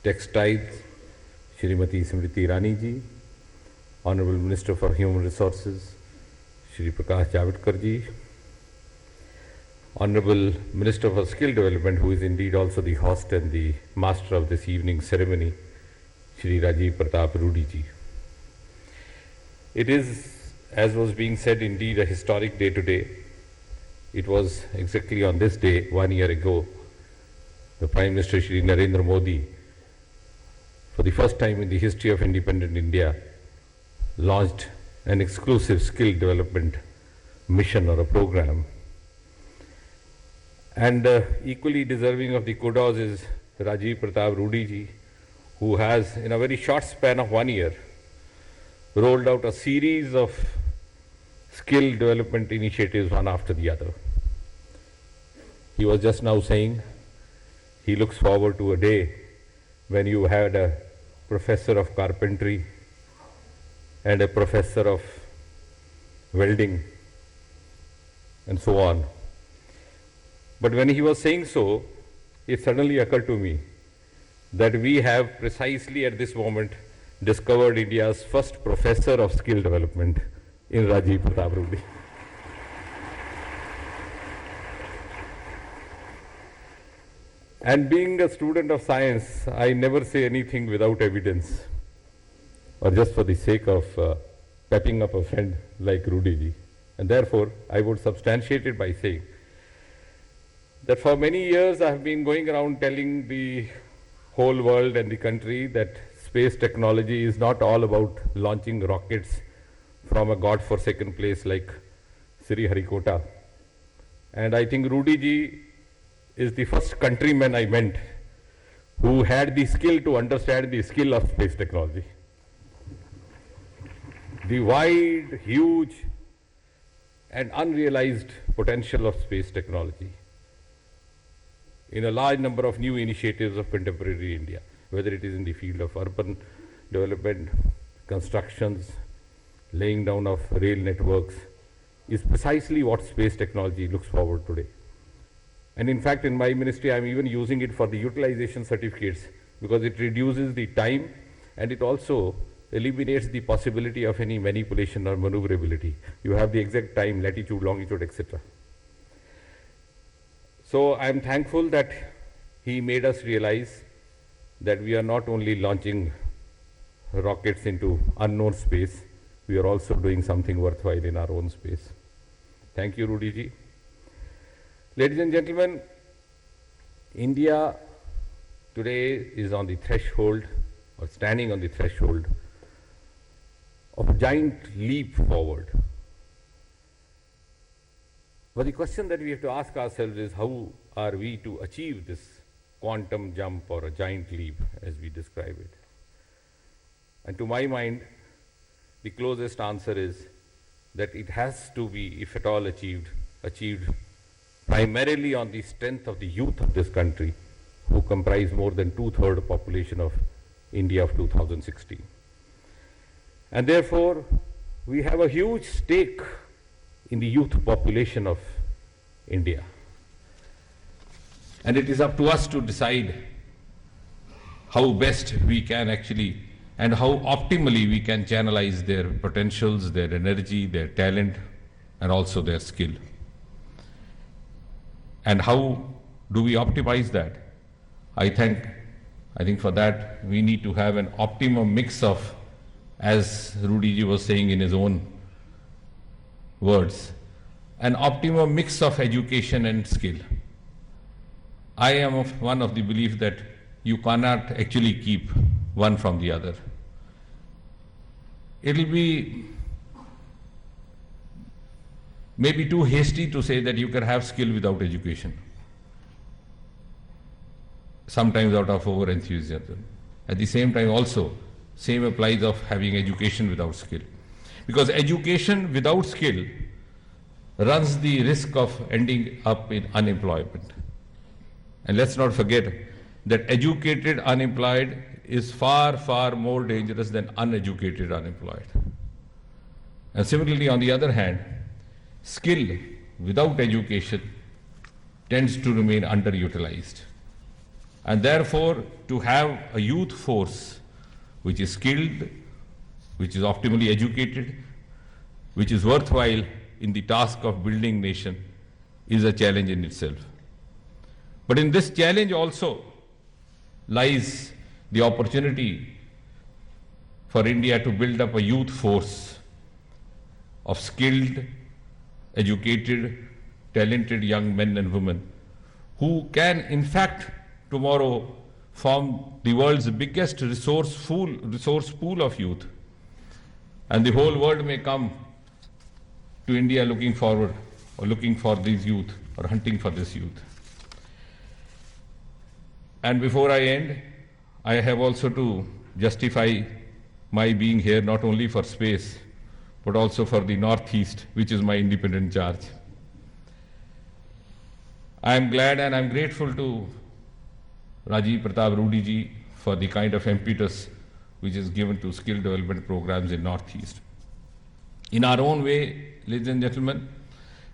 I: Textiles, Shrimati Smriti Irani ji, Honourable Minister for Human Resources, Shri Prakash Javadekar ji, Honourable Minister for Skill Development, who is indeed also the host and the master of this evening's ceremony, Shri Rajiv Pratap Rudy ji. It is, as was being said, indeed a historic day today. It was exactly on this day, 1 year ago, the Prime Minister Shri Narendra Modi, for the first time in the history of independent India, launched an exclusive skill development mission or a program. And equally deserving of the kudos is Rajiv Pratap Rudy ji, who has, in a very short span of 1 year, rolled out a series of skill development initiatives one after the other. He was just now saying he looks forward to a day when you had a professor of carpentry and a professor of welding and so on. But when he was saying so, it suddenly occurred to me that we have precisely at this moment discovered India's first professor of skill development in Rajiv Pratap Rudy. And being a student of science, I never say anything without evidence or just for the sake of pepping up a friend like Rudy ji. And therefore, I would substantiate it by saying that for many years I have been going around telling the whole world and the country that space technology is not all about launching rockets from a god-forsaken place like Sriharikota. And I think Rudy ji is the first countryman I met who had the skill to understand the skill of space technology. The wide, huge, and unrealized potential of space technology in a large number of new initiatives of contemporary India, whether it is in the field of urban development, constructions, laying down of rail networks, is precisely what space technology looks forward today. And in fact, in my ministry, I am even using it for the utilization certificates because it reduces the time and it also eliminates the possibility of any manipulation or maneuverability. You have the exact time, latitude, longitude, etc. So I am thankful that he made us realize that we are not only launching rockets into unknown space, we are also doing something worthwhile in our own space. Thank you, Rudy ji. Ladies and gentlemen, India today is on the threshold or standing on the threshold of a giant leap forward. But the question that we have to ask ourselves is how are we to achieve this quantum jump or a giant leap as we describe it? And to my mind, the closest answer is that it has to be, if at all achieved primarily on the strength of the youth of this country, who comprise more than 2/3 population of India of 2016. And therefore, we have a huge stake in the youth population of India. And it is up to us to decide how best we can actually and how optimally we can channelize their potentials, their energy, their talent, and also their skill. And how do we optimize that? I think for that we need to have an optimum mix of, as Rudy ji was saying in his own words, an optimum mix of education and skill. I am of one of the belief that you cannot actually keep one from the other. It will be maybe too hasty to say that you can have skill without education, sometimes out of over-enthusiasm. At the same time also, same applies of having education without skill. Because education without skill runs the risk of ending up in unemployment. And let's not forget that educated unemployed is far, far more dangerous than uneducated unemployed. And similarly, on the other hand, skill without education tends to remain underutilized. And therefore, to have a youth force which is skilled, which is optimally educated, which is worthwhile in the task of building nation is a challenge in itself. But in this challenge also lies the opportunity for India to build up a youth force of skilled, educated, talented young men and women who can in fact tomorrow form the world's biggest resource pool of youth. And the whole world may come to India looking forward or looking for these youth or hunting for this youth. And before I end, I have also to justify my being here not only for space, but also for the Northeast, which is my independent charge. I am glad and I am grateful to Rajiv Pratap Rudy ji for the kind of impetus which is given to skill development programs in Northeast. In our own way, ladies and gentlemen,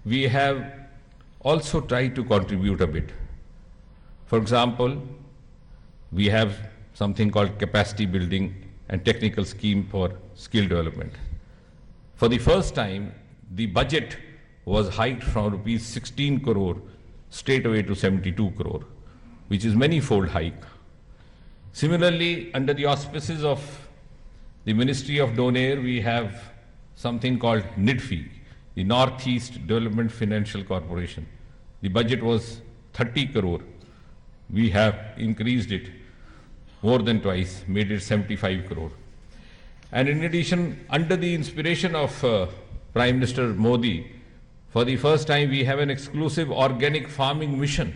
I: we have also tried to contribute a bit. For example, we have something called capacity building and technical scheme for skill development. For the first time, the budget was hiked from rupees 16 crore straight away to 72 crore, which is many-fold hike. Similarly, under the auspices of the Ministry of Donair, we have something called NIDFI, the Northeast Development Financial Corporation. The budget was 30 crore. We have increased it more than twice, made it 75 crore. And in addition, under the inspiration of Prime Minister Modi, for the first time we have an exclusive organic farming mission,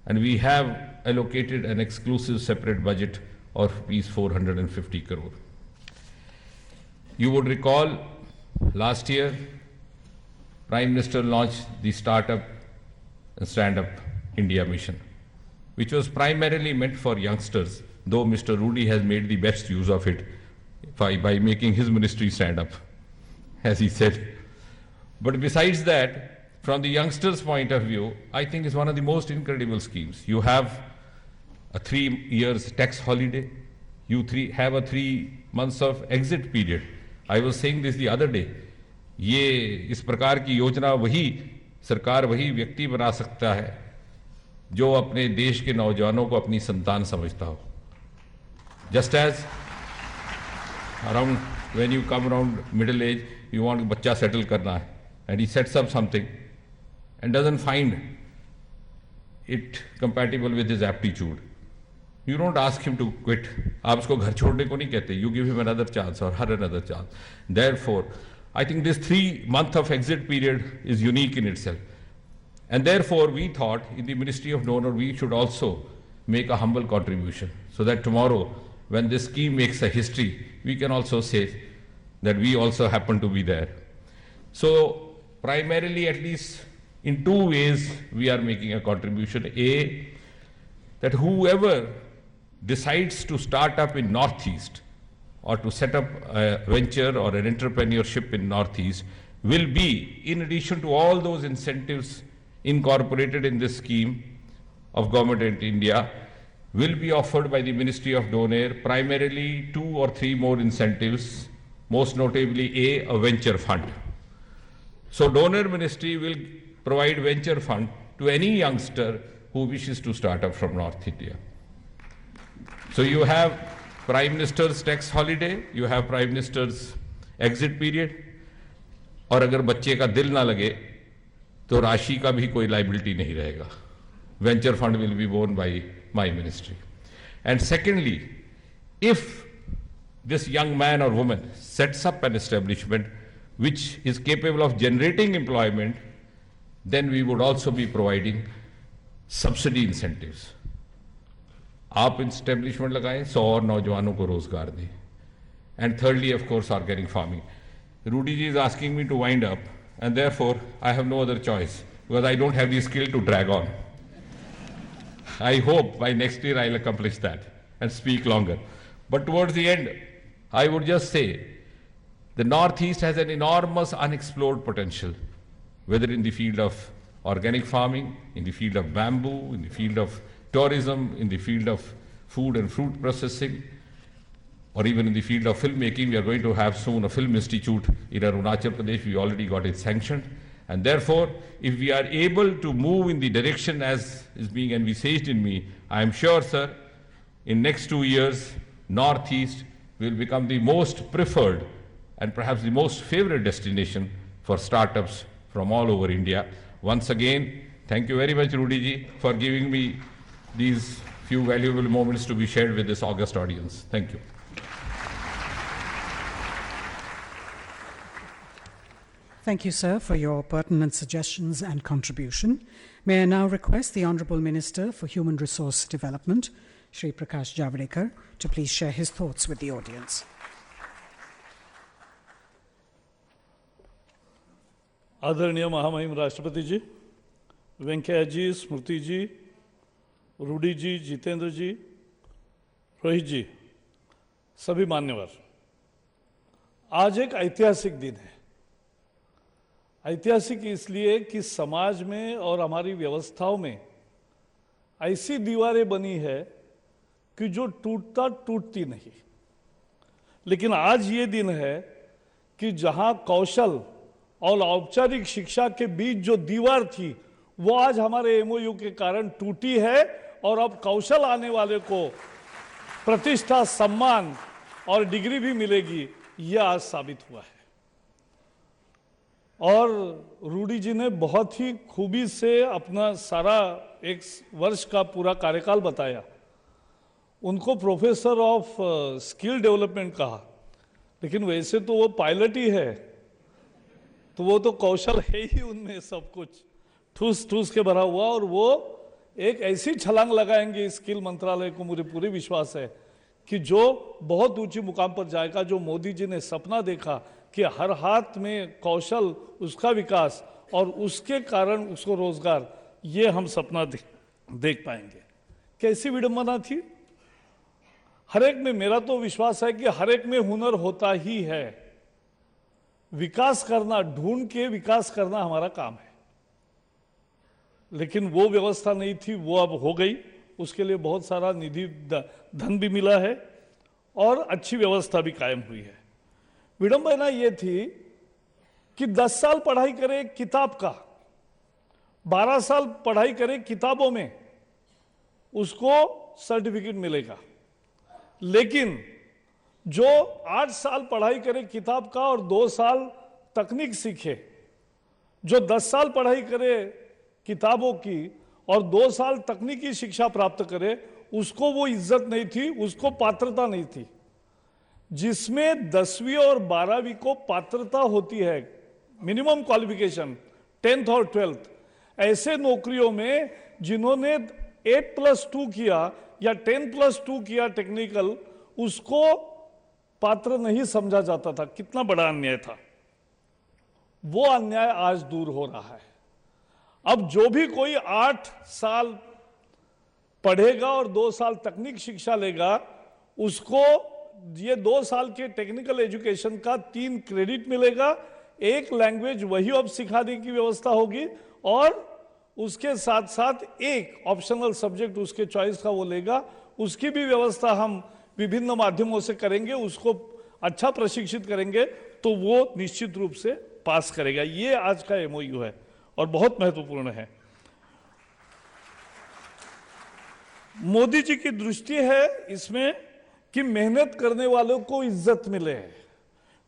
I: and we have allocated an exclusive separate budget of rupees 450 crore. You would recall last year, Prime Minister launched the Startup and Stand Up India mission, which was primarily meant for youngsters, though Mr. Rudy has made the best use of it by making his ministry stand up, as he said. But besides that, from the youngsters' point of view, I think it's one of the most incredible schemes. You have a 3 years tax holiday. You have a 3 months of exit period. I was saying this the other day. ये इस प्रकार की योजना वही सरकार वही व्यक्ति बना सकता है जो अपने देश के नौजवानों को अपनी संतान समझता हो. Just as around when you come around middle age, you want बच्चा settle करना है, and he sets up something and doesn't find it compatible with his aptitude. You don't ask him to quit. आप उसको घर छोड़ने को नहीं कहते. You give him another chance or her another chance. Therefore, I think this 3 month of exit period is unique in itself. And therefore, we thought in the Ministry of Donor, we should also make a humble contribution so that tomorrow, when this scheme makes a history, we can also say that we also happen to be there. So, primarily, at least in 2 ways, we are making a contribution. A, that whoever decides to start up in Northeast or to set up a venture or an entrepreneurship in Northeast will be, in addition to all those incentives incorporated in this scheme of Government of India, will be offered by the Ministry of Donair, primarily 2 or 3 more incentives, most notably a venture fund. So Donor Ministry will provide venture fund to any youngster who wishes to start up from North India. So you have Prime Minister's tax holiday, you have Prime Minister's exit period, और अगर बच्चे का दिल ना लगे तो राशि का भी कोई लाइबिलिटी नहीं रहेगा. Venture fund will be borne by my ministry. And secondly, if this young man or woman sets up an establishment which is capable of generating employment, then we would also be providing subsidy incentives. आप establishment लगाएं, 100 और नौजवानों को रोजगार दें. And thirdly, of course, organic farming. Rudy ji is asking me to wind up, and therefore I have no other choice because I don't have the skill to drag on. I hope by next year I'll accomplish that and speak longer. But towards the end, I would just say the Northeast has an enormous unexplored potential, whether in the field of organic farming, in the field of bamboo, in the field of tourism, in the field of food and fruit processing, or even in the field of filmmaking. We are going to have soon a film institute in Arunachal Pradesh. We already got it sanctioned. And therefore, if we are able to move in the direction as is being envisaged in me, I am sure, sir, in next 2 years, Northeast will become the most preferred and perhaps the most favorite destination for startups from all over India. Once again, thank you very much, Rudy ji, for giving me these few valuable moments to be shared with this august audience. Thank you.
C: Thank you, sir, for your pertinent suggestions and contribution. May I now request the Honourable Minister for Human Resource Development, Shri Prakash Javadekar, to please share his thoughts with the audience.
J: आदरणीय महामहिम राष्ट्रपति जी, वेंकैया जी, स्मृति जी, रूडी जी, जितेंद्र जी, रोहित जी, सभी मान्यवर, आज एक ऐतिहासिक दिन है। ऐतिहासिक इसलिए कि समाज में और हमारी व्यवस्थाओं में ऐसी दीवारें बनी है कि जो टूटती नहीं। लेकिन आज ये दिन है कि जहां कौशल और औपचारिक शिक्षा के बीच जो दीवार थी वो आज हमारे एमओयू के कारण टूटी है और अब कौशल आने वाले को प्रतिष्ठा, सम्मान और डिग्री भी मिलेगी, यह आज साबित हुआ है। और रूडी जी ने बहुत ही खूबी से अपना सारा एक वर्ष का पूरा कार्यकाल बताया। उनको प्रोफेसर ऑफ स्किल डेवलपमेंट कहा, लेकिन वैसे तो वो पायलट ही है, तो वो तो कौशल है ही उनमें सब कुछ ठूस ठूस के भरा हुआ। और वो एक ऐसी छलांग लगाएंगे स्किल मंत्रालय को, मुझे पूरी विश्वास है कि जो बहुत ऊंची मुकाम पर जाएगा। जो मोदी जी ने सपना देखा कि हर हाथ में कौशल, उसका विकास और उसके कारण उसको रोजगार, ये हम सपना देख पाएंगे। कैसी विडंबना थी। हर एक में, मेरा तो विश्वास है कि हर एक में हुनर होता ही है। विकास करना, ढूंढ के विकास करना हमारा काम है, लेकिन वो व्यवस्था नहीं थी, वो अब हो गई। उसके लिए बहुत सारा निधि धन भी मिला है और अच्छी व्यवस्था भी कायम हुई है। विडंबना ये थी कि 10 साल पढ़ाई करे किताब का, 12 साल पढ़ाई करे किताबों में, उसको सर्टिफिकेट मिलेगा। लेकिन जो 8 साल पढ़ाई करे किताब का और 2 साल तकनीक सीखे, जो 10 साल पढ़ाई करे किताबों की और 2 साल तकनीकी शिक्षा प्राप्त करे, उसको वो इज्जत नहीं थी, उसको पात्रता नहीं थी। जिसमें 10वीं और 12वीं को पात्रता होती है, मिनिमम क्वालिफिकेशन 10th और 12th, ऐसे नौकरियों में जिन्होंने 8+2 किया या 10+2 किया टेक्निकल, उसको पात्र नहीं समझा जाता था। कितना बड़ा अन्याय था। वो अन्याय आज दूर हो रहा है। अब जो भी कोई 8 साल पढ़ेगा और 2 साल तकनीक शिक्षा लेगा, उसको ये 2 साल के टेक्निकल एजुकेशन का 3 क्रेडिट मिलेगा। एक लैंग्वेज वही अब सिखाने की व्यवस्था होगी और उसके साथ साथ एक ऑप्शनल सब्जेक्ट उसके चॉइस का वो लेगा। उसकी भी व्यवस्था हम विभिन्न माध्यमों से करेंगे, उसको अच्छा प्रशिक्षित करेंगे तो वो निश्चित रूप से पास करेगा। ये आज का एमओयू है और बहुत महत्वपूर्ण है। मोदी जी की दृष्टि है इसमें कि मेहनत करने वालों को इज्जत मिले,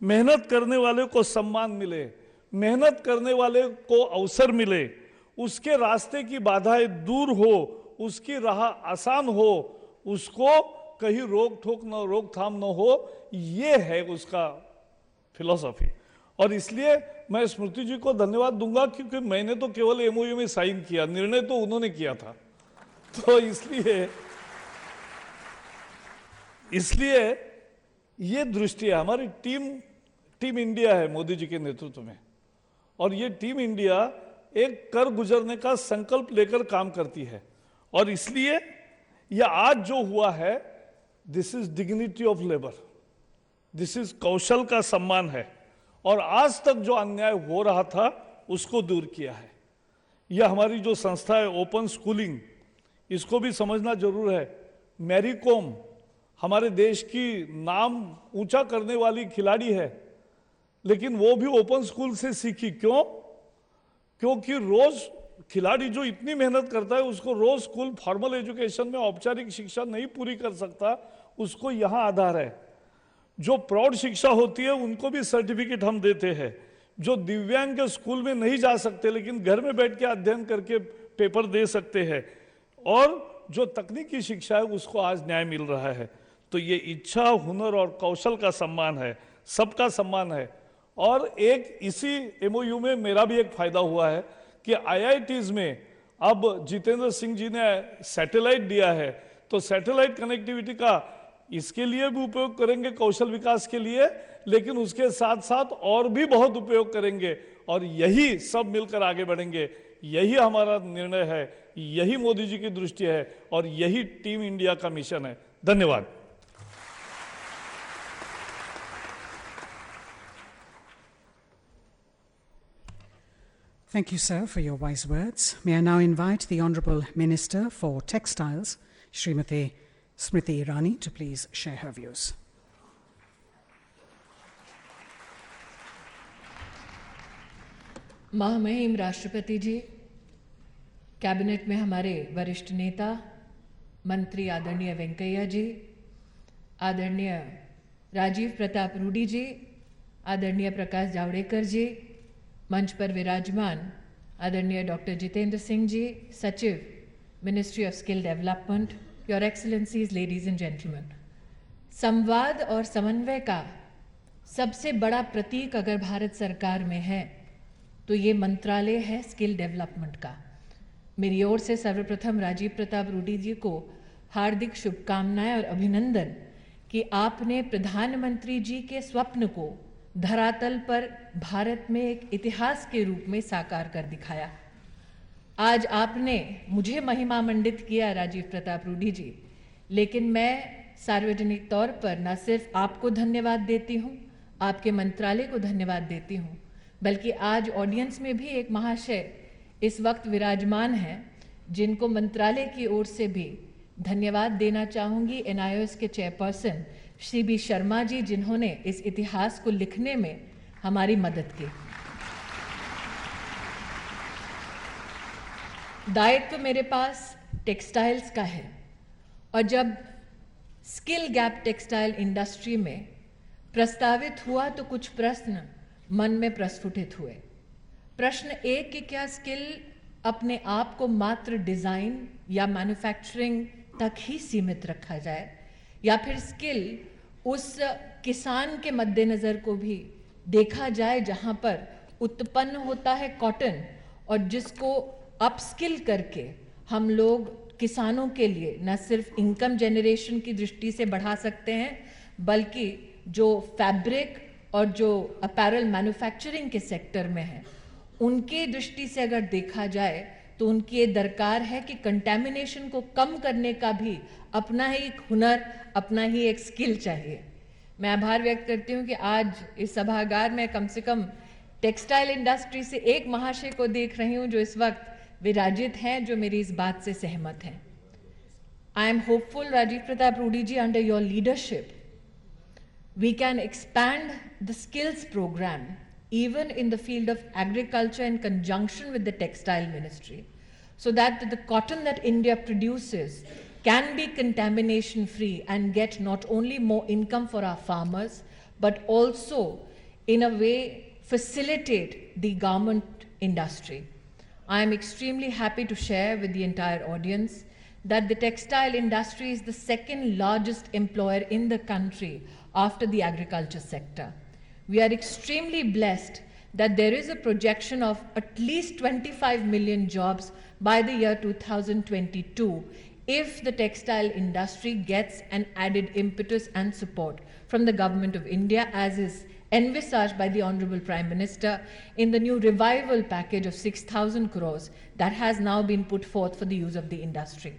J: मेहनत करने वाले को सम्मान मिले, मेहनत करने वाले को अवसर मिले, उसके रास्ते की बाधाएं दूर हो, उसकी राह आसान हो, उसको कहीं रोक ठोक न, रोकथाम न हो। ये है उसका फिलॉसफी। और इसलिए मैं स्मृति जी को धन्यवाद दूंगा, क्योंकि मैंने तो केवल एमओयू में साइन किया, निर्णय तो उन्होंने किया था। तो इसलिए ये दृष्टि है। हमारी टीम इंडिया है मोदी जी के नेतृत्व में, और ये टीम इंडिया एक कर गुजरने का संकल्प लेकर काम करती है। और इसलिए यह आज जो हुआ है, this is dignity of labour, this is कौशल का सम्मान है। और आज तक जो अन्याय हो रहा था उसको दूर किया है। यह हमारी जो संस्था है ओपन स्कूलिंग, इसको भी समझना जरूर है। मैरी कॉम हमारे देश की नाम ऊंचा करने वाली खिलाड़ी है, लेकिन वो भी ओपन स्कूल से सीखी। क्यों? क्योंकि रोज खिलाड़ी जो इतनी मेहनत करता है, उसको रोज स्कूल फॉर्मल एजुकेशन में औपचारिक शिक्षा नहीं पूरी कर सकता, उसको यहां आधार है। जो प्रौढ़ शिक्षा होती है उनको भी सर्टिफिकेट हम देते हैं। जो दिव्यांग स्कूल में नहीं जा सकते लेकिन घर में बैठ के अध्ययन करके पेपर दे सकते हैं, और जो तकनीकी शिक्षा है उसको आज न्याय मिल रहा है। तो ये इच्छा, हुनर और कौशल का सम्मान है, सबका सम्मान है। और एक इसी एमओयू में मेरा भी एक फायदा हुआ है कि आईआईटीज में अब जितेंद्र सिंह जी ने सैटेलाइट दिया है, तो सैटेलाइट कनेक्टिविटी का इसके लिए भी उपयोग करेंगे, कौशल विकास के लिए, लेकिन उसके साथ साथ और भी बहुत उपयोग करेंगे। और यही सब मिलकर आगे बढ़ेंगे। यही हमारा निर्णय है, यही मोदी जी की दृष्टि है और यही टीम इंडिया का मिशन है। धन्यवाद।
C: Thank you, sir, for your wise words. May I now invite the Honourable Minister for Textiles, Srimati Smriti Irani, to please share her views.
K: महामहिम राष्ट्रपति जी, कैबिनेट में हमारे वरिष्ठ नेता मंत्री आदरणीय वेंकैया जी, आदरणीय राजीव प्रताप रूडी जी, आदरणीय प्रकाश जावड़ेकर जी, मंच पर विराजमान आदरणीय डॉक्टर जितेंद्र सिंह जी, सचिव ministry of skill development, your excellencies, ladies and gentleman, संवाद और समन्वय का सबसे बड़ा प्रतीक अगर भारत सरकार में है तो ये मंत्रालय है स्किल डेवलपमेंट का। मेरी ओर से सर्वप्रथम राजीव प्रताप रूडी जी को हार्दिक शुभकामनाएं और अभिनंदन कि आपने प्रधानमंत्री जी के स्वप्न को धरातल पर भारत में एक इतिहास के रूप में साकार कर दिखाया। आज आपने मुझे महिमा मंडित किया राजीव प्रताप रूडी जी, लेकिन मैं सार्वजनिक तौर पर न सिर्फ आपको धन्यवाद देती हूँ, आपके मंत्रालय को धन्यवाद देती हूँ, बल्कि आज ऑडियंस में भी एक महाशय इस वक्त विराजमान हैं जिनको मंत्रालय की ओर से भी धन्यवाद देना चाहूँगी। NIOS के चेयरपर्सन श्री बी शर्मा जी, जिन्होंने इस इतिहास को लिखने में हमारी मदद की। दायित्व मेरे पास टेक्सटाइल्स का है और जब स्किल गैप टेक्सटाइल इंडस्ट्री में प्रस्तावित हुआ तो कुछ प्रश्न मन में प्रस्फुटित हुए। प्रश्न एक कि क्या स्किल अपने आप को मात्र डिजाइन या मैन्युफैक्चरिंग तक ही सीमित रखा जाए, या फिर स्किल उस किसान के मद्देनजर को भी देखा जाए जहां पर उत्पन्न होता है कॉटन और जिसको अपस्किल करके हम लोग किसानों के लिए न सिर्फ इनकम जनरेशन की दृष्टि से बढ़ा सकते हैं, बल्कि जो फैब्रिक और जो अपैरल मैन्युफैक्चरिंग के सेक्टर में है उनके दृष्टि से अगर देखा जाए तो उनकी ये दरकार है कि कंटेमिनेशन को कम करने का भी अपना ही एक हुनर, अपना ही एक स्किल चाहिए। मैं आभार व्यक्त करती हूँ कि आज इस सभागार में कम से कम टेक्सटाइल इंडस्ट्री से एक महाशय को देख रही हूँ जो इस वक्त विराजित हैं, जो मेरी इस बात से सहमत हैं। I am hopeful Rajiv Pratap Rudy ji, under your leadership we can expand the skills program even in the field of agriculture in conjunction with the textile ministry, so that the cotton that India produces can be contamination free and get not only more income for our farmers, but also in a way facilitate the garment industry. I am extremely happy to share with the entire audience that the textile industry is the second largest employer in the country after the agriculture sector. We are extremely blessed that there is a projection of at least 25 million jobs by the year 2022 if the textile industry gets an added impetus and support from the Government of India, as is envisaged by the Honorable Prime Minister in the new revival package of 6,000 crores that has now been put forth for the use of the industry.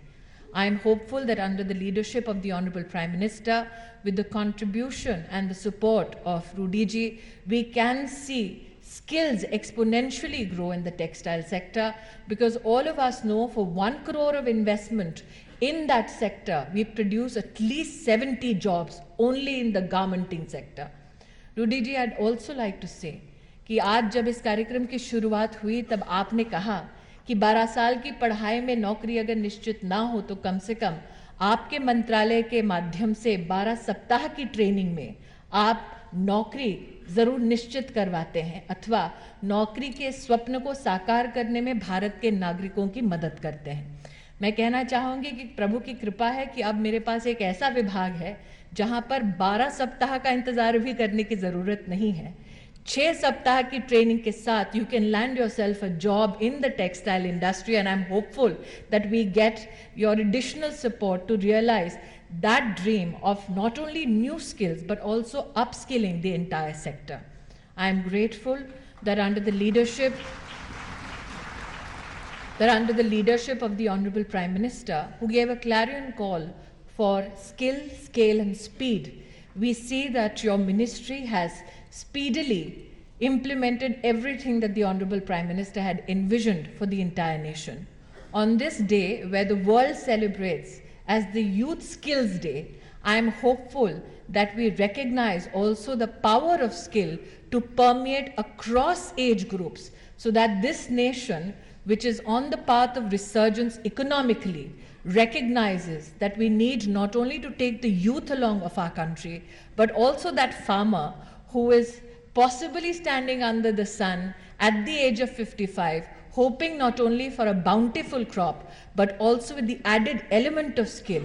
K: I am hopeful that under the leadership of the Honorable Prime Minister, with the contribution and the support of Rudy ji, we can see skills exponentially grow in the textile sector, because all of us know for 1 crore of investment in that sector, we produce at least 70 jobs only in the garmenting sector. Rudy ji, I'd also like to say कि आज जब इस कार्यक्रम की शुरुआत हुई तब आपने कहा कि 12 साल की पढ़ाई में नौकरी अगर निश्चित ना हो तो कम से कम आपके मंत्रालय के माध्यम से 12 सप्ताह की ट्रेनिंग में आप नौकरी जरूर निश्चित करवाते हैं अथवा नौकरी के स्वप्न को साकार करने में भारत के नागरिकों की मदद करते हैं। मैं कहना चाहूँगी कि प्रभु की कृपा है कि अब मेरे पास एक ऐसा विभाग है जहाँ पर 12 सप्ताह का इंतजार भी करने की ज़रूरत नहीं है। 6 सप्ताह की ट्रेनिंग के साथ you can land yourself a job in the textile industry, and I'm hopeful that we get your additional support to realize that dream of not only new skills but also upskilling the entire sector. I am grateful that under the leadership that under the leadership of the Honorable Prime Minister, who gave a clarion call for skill, scale and speed, we see that your ministry has speedily implemented everything that the Honorable Prime Minister had envisioned for the entire nation. On this day, where the world celebrates as the Youth Skills Day, I am hopeful that we recognize also the power of skill to permeate across age groups, so that this nation, which is on the path of resurgence economically, recognizes that we need not only to take the youth along of our country, but also that farmer who is possibly standing under the sun at the age of 55, hoping not only for a bountiful crop, but also with the added element of skill,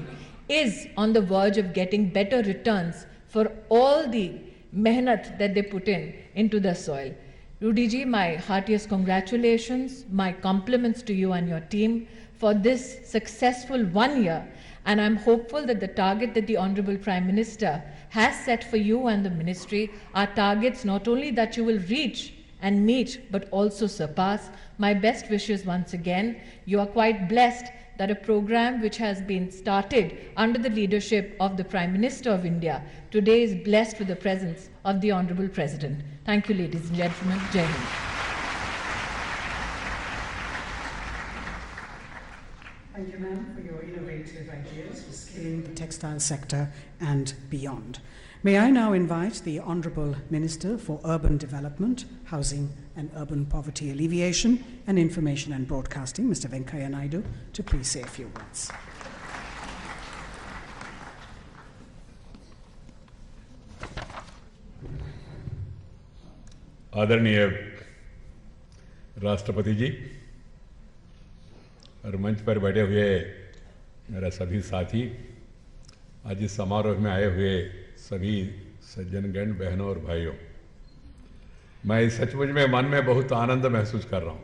K: is on the verge of getting better returns for all the mehnat that they put into the soil. Rudy ji, my heartiest congratulations, my compliments to you and your team for this successful 1 year, and I'm hopeful that the target that the Honorable Prime Minister has set for you and the ministry are targets not only that you will reach and meet, but also surpass. My best wishes once again. You are quite blessed that a program which has been started under the leadership of the Prime Minister of India today is blessed with the presence of the Honorable President. Thank you, ladies and gentlemen. Jai Hind.
C: Thank you, ma'am, for your innovative ideas for skilling the textile sector and beyond. May I now invite the Honourable Minister for Urban Development, Housing and Urban Poverty Alleviation and Information and Broadcasting, Mr. Venkaiah Naidu, to please say a few words.
L: आदरणीय राष्ट्रपति जी और मंच पर बैठे हुए मेरा सभी साथी, आज इस समारोह में आए हुए सभी सज्जनगण, बहनों और भाइयों, मैं सचमुच में मन में बहुत आनंद महसूस कर रहा हूँ।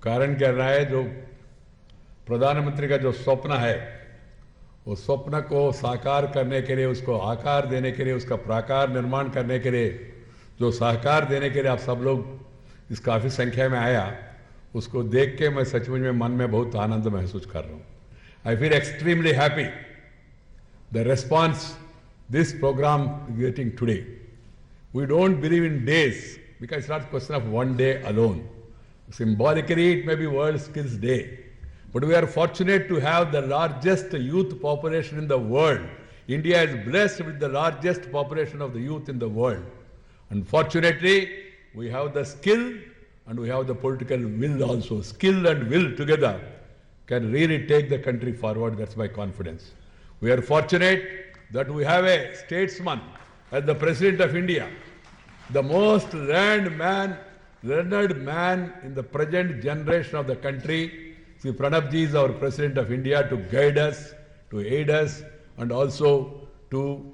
L: कारण क्या रहा है, जो प्रधानमंत्री का जो स्वप्न है, वो स्वप्न को साकार करने के लिए, उसको आकार देने के लिए, उसका प्राकार निर्माण करने के लिए, जो सहकार देने के लिए आप सब लोग इस काफ़ी संख्या में आया, उसको देख के मैं सचमुच में मन में बहुत आनंद महसूस कर रहा हूँ। I feel extremely happy the response this program is getting today. We don't believe in days, because it's not a question of one day alone. Symbolically, it may be World Skills Day. But we are fortunate to have the largest youth population in the world. India is blessed with the largest population of the youth in the world. Unfortunately, we have the skill and we have the political will also. Skill and will together can really take the country forward. That's my confidence. We are fortunate that we have a statesman as the President of India, the most learned man in the present generation of the country. Sri Pranab ji is our President of India to guide us, to aid us, and also to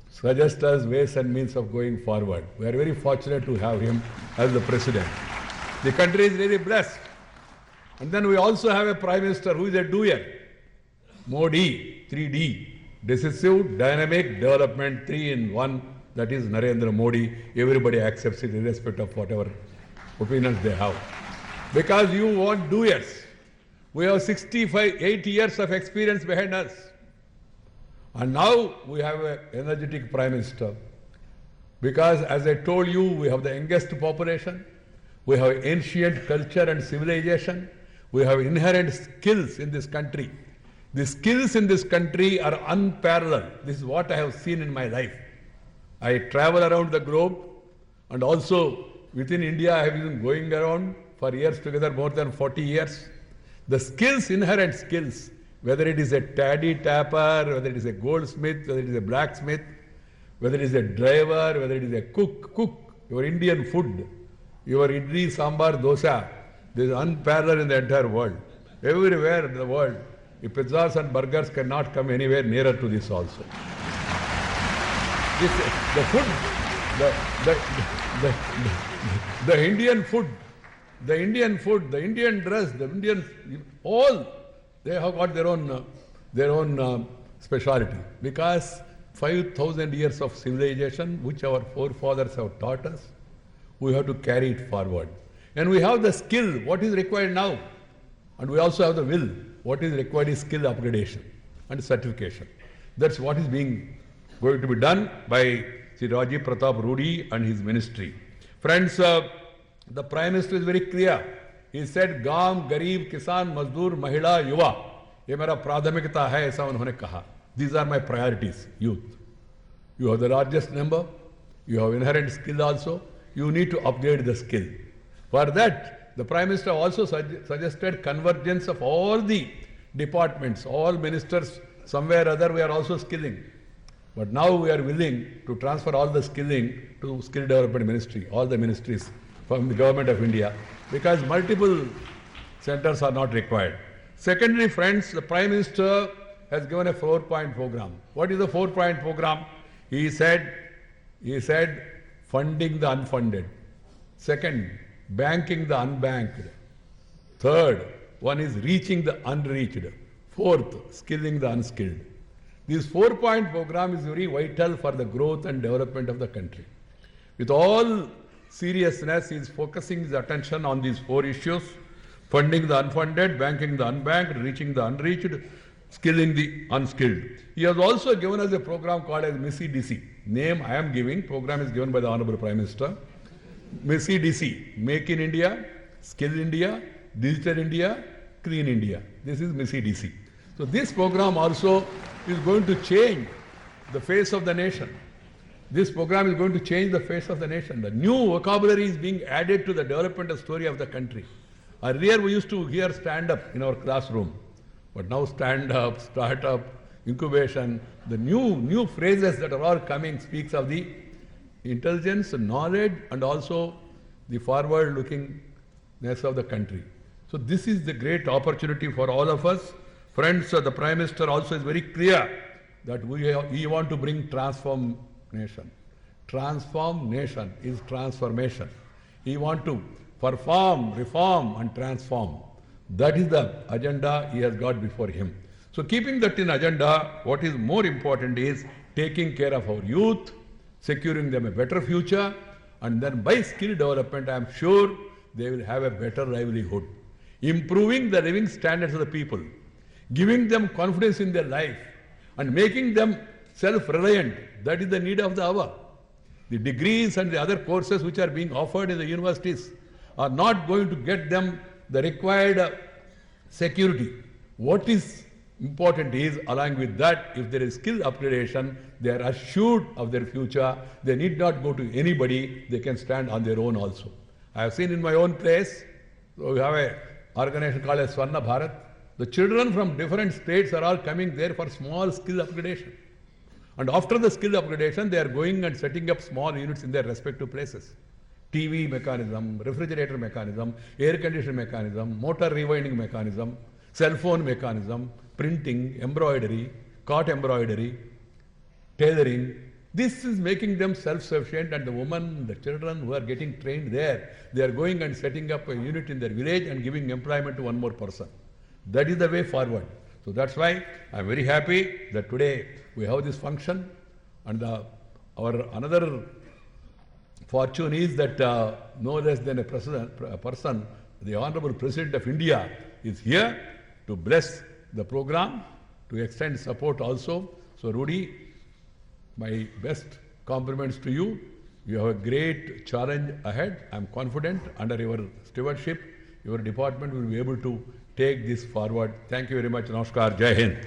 L: suggest us ways and means of going forward. We are very fortunate to have him as the President. The country is really blessed. And then we also have a Prime Minister who is a doer. Modi, 3D. Decisive, dynamic, development, 3 in 1, that is Narendra Modi. Everybody accepts it irrespective of whatever opinions they have. Because you want doers. We have 80 years of experience behind us. And now we have an energetic Prime Minister. Because as I told you, we have the youngest population. We have ancient culture and civilization. We have inherent skills in this country. The skills in this country are unparalleled. This is what I have seen in my life. I travel around the globe, and also within India I have been going around for years together, more than 40 years. The skills, inherent skills, whether it is a taddy tapper, whether it is a goldsmith, whether it is a blacksmith, whether it is a driver, whether it is a cook, your Indian food, your idli, sambar, dosa, this is unparalleled in the entire world. Everywhere in the world. The pizzas and burgers cannot come anywhere nearer to this also. The food, the Indian food, the Indian dress, the Indian, all, they have got their own speciality. Because 5,000 years of civilization, which our forefathers have taught us, we have to carry it forward. And we have the skill. What is required now? And we also have the will. What is required is skill upgradation and certification. That's what is going to be done by Sri Rajiv Pratap Rudy and his ministry. Friends, the Prime Minister is very clear. He said, Gaam, Garib, Kisan, Mazdoor, Mahila, Yuva. ये मेरा प्राथमिकता है, ऐसा उन्होंने कहा. These are my priorities, youth. You have the largest number. You have inherent skill also. You need to upgrade the skill. For that, the Prime Minister also suggested convergence of all the departments, all ministers, somewhere or other we are also skilling. But now we are willing to transfer all the skilling to Skill Development Ministry, all the ministries from the Government of India, because multiple centers are not required. Secondly, friends, the Prime Minister has given a 4-point program. What is the 4-point program? He said, funding the unfunded. Second, banking the unbanked. Third, one is reaching the unreached. Fourth, skilling the unskilled. This 4-point program is very vital for the growth and development of the country. With all seriousness, he is focusing his attention on these 4 issues: funding the unfunded, banking the unbanked, reaching the unreached, skilling the unskilled. He has also given us a program called as MISI-DC. Name I am giving, program is given by the Honorable Prime Minister. MISI-DC, Make in India, Skill India, Digital India, Clean India. This is MISI-DC. So this program also is going to change the face of the nation. This program is going to change the face of the nation. The new vocabulary is being added to the development story of the country. Earlier we used to hear stand up in our classroom, but now stand up, start up, incubation, the new phrases that are all coming speaks of the intelligence, knowledge, and also the forward-lookingness of the country. So this is the great opportunity for all of us. Friends, the Prime Minister also is very clear that we want to bring transformation. Transformation is transformation. He wants to perform, reform, and transform. That is the agenda he has got before him. So keeping that in agenda, what is more important is taking care of our youth, securing them a better future, and then by skill development, I am sure they will have a better livelihood. Improving the living standards of the people, giving them confidence in their life, and making them self-reliant. That is the need of the hour. The degrees and the other courses which are being offered in the universities are not going to get them the required security. What is important is, along with that, if there is skill upgradation, they are assured of their future. They need not go to anybody. They can stand on their own also. I have seen in my own place, so we have an organization called as Swarna Bharat. The children from different states are all coming there for small skill upgradation. And after the skill upgradation, they are going and setting up small units in their respective places. TV mechanism, refrigerator mechanism, air conditioner mechanism, motor rewinding mechanism, cell phone mechanism, printing, embroidery, cot embroidery, tailoring. This is making them self-sufficient, and the women, the children who are getting trained there, they are going and setting up a unit in their village and giving employment to one more person. That is the way forward. So that's why I am very happy that today we have this function, and our another fortune is that no less than a person, the Honorable President of India, is here to bless the program, to extend support also. So Rudy, my best compliments to you. You have a great challenge ahead. I am confident under your stewardship, your department will be able to take this forward. Thank you very much. Namaskar. Jai Hind.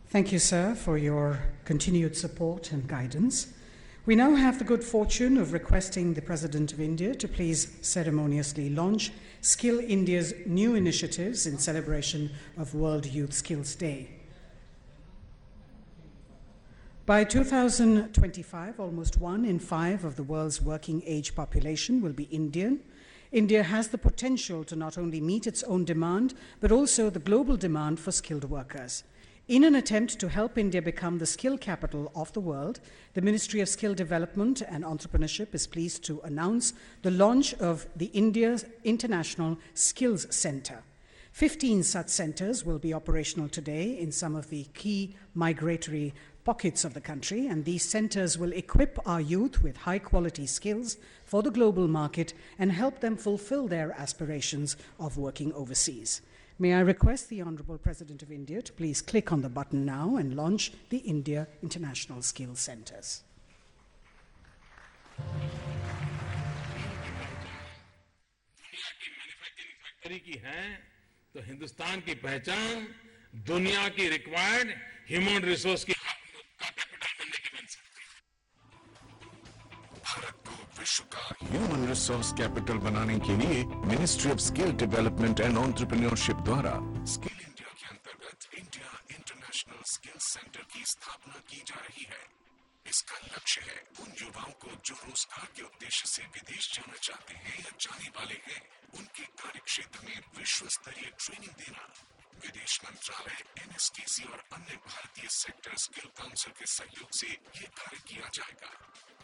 C: Thank you, sir, for your continued support and guidance. We now have the good fortune of requesting the President of India to please ceremoniously launch Skill India's new initiatives in celebration of World Youth Skills Day. By 2025, almost 1 in 5 of the world's working age population will be Indian. India has the potential to not only meet its own demand, but also the global demand for skilled workers. In an attempt to help India become the skill capital of the world, the Ministry of Skill Development and Entrepreneurship is pleased to announce the launch of the India's International Skills Centre. 15 such centres will be operational today in some of the key migratory pockets of the country, and these centers will equip our youth with high quality skills for the global market and help them fulfill their aspirations of working overseas. May I request the Honorable President of India to please click on the button now and launch the India International Skills Centers.
M: Factory की है तो हिंदुस्तान की पहचान दुनिया की required human resource की capital बनने की बन सकती है।
N: भारत को विश्व का ह्यूमन रिसोर्स कैपिटल बनाने के लिए ministry of skill development and entrepreneurship द्वारा स्किल इंडिया के अंतर्गत इंडिया इंटरनेशनल स्किल सेंटर की स्थापना की जा रही है। इसका लक्ष्य है उन युवाओं को जो रोजगार के उद्देश्य से विदेश जाना चाहते हैं या जाने वाले हैं, उनके कार्य क्षेत्र में विश्व स्तरीय ट्रेनिंग देना। विदेश मंत्रालय, NSTC और अन्य भारतीय सेक्टर स्किल काउंसिल के सहयोग से ये कार्य किया जाएगा।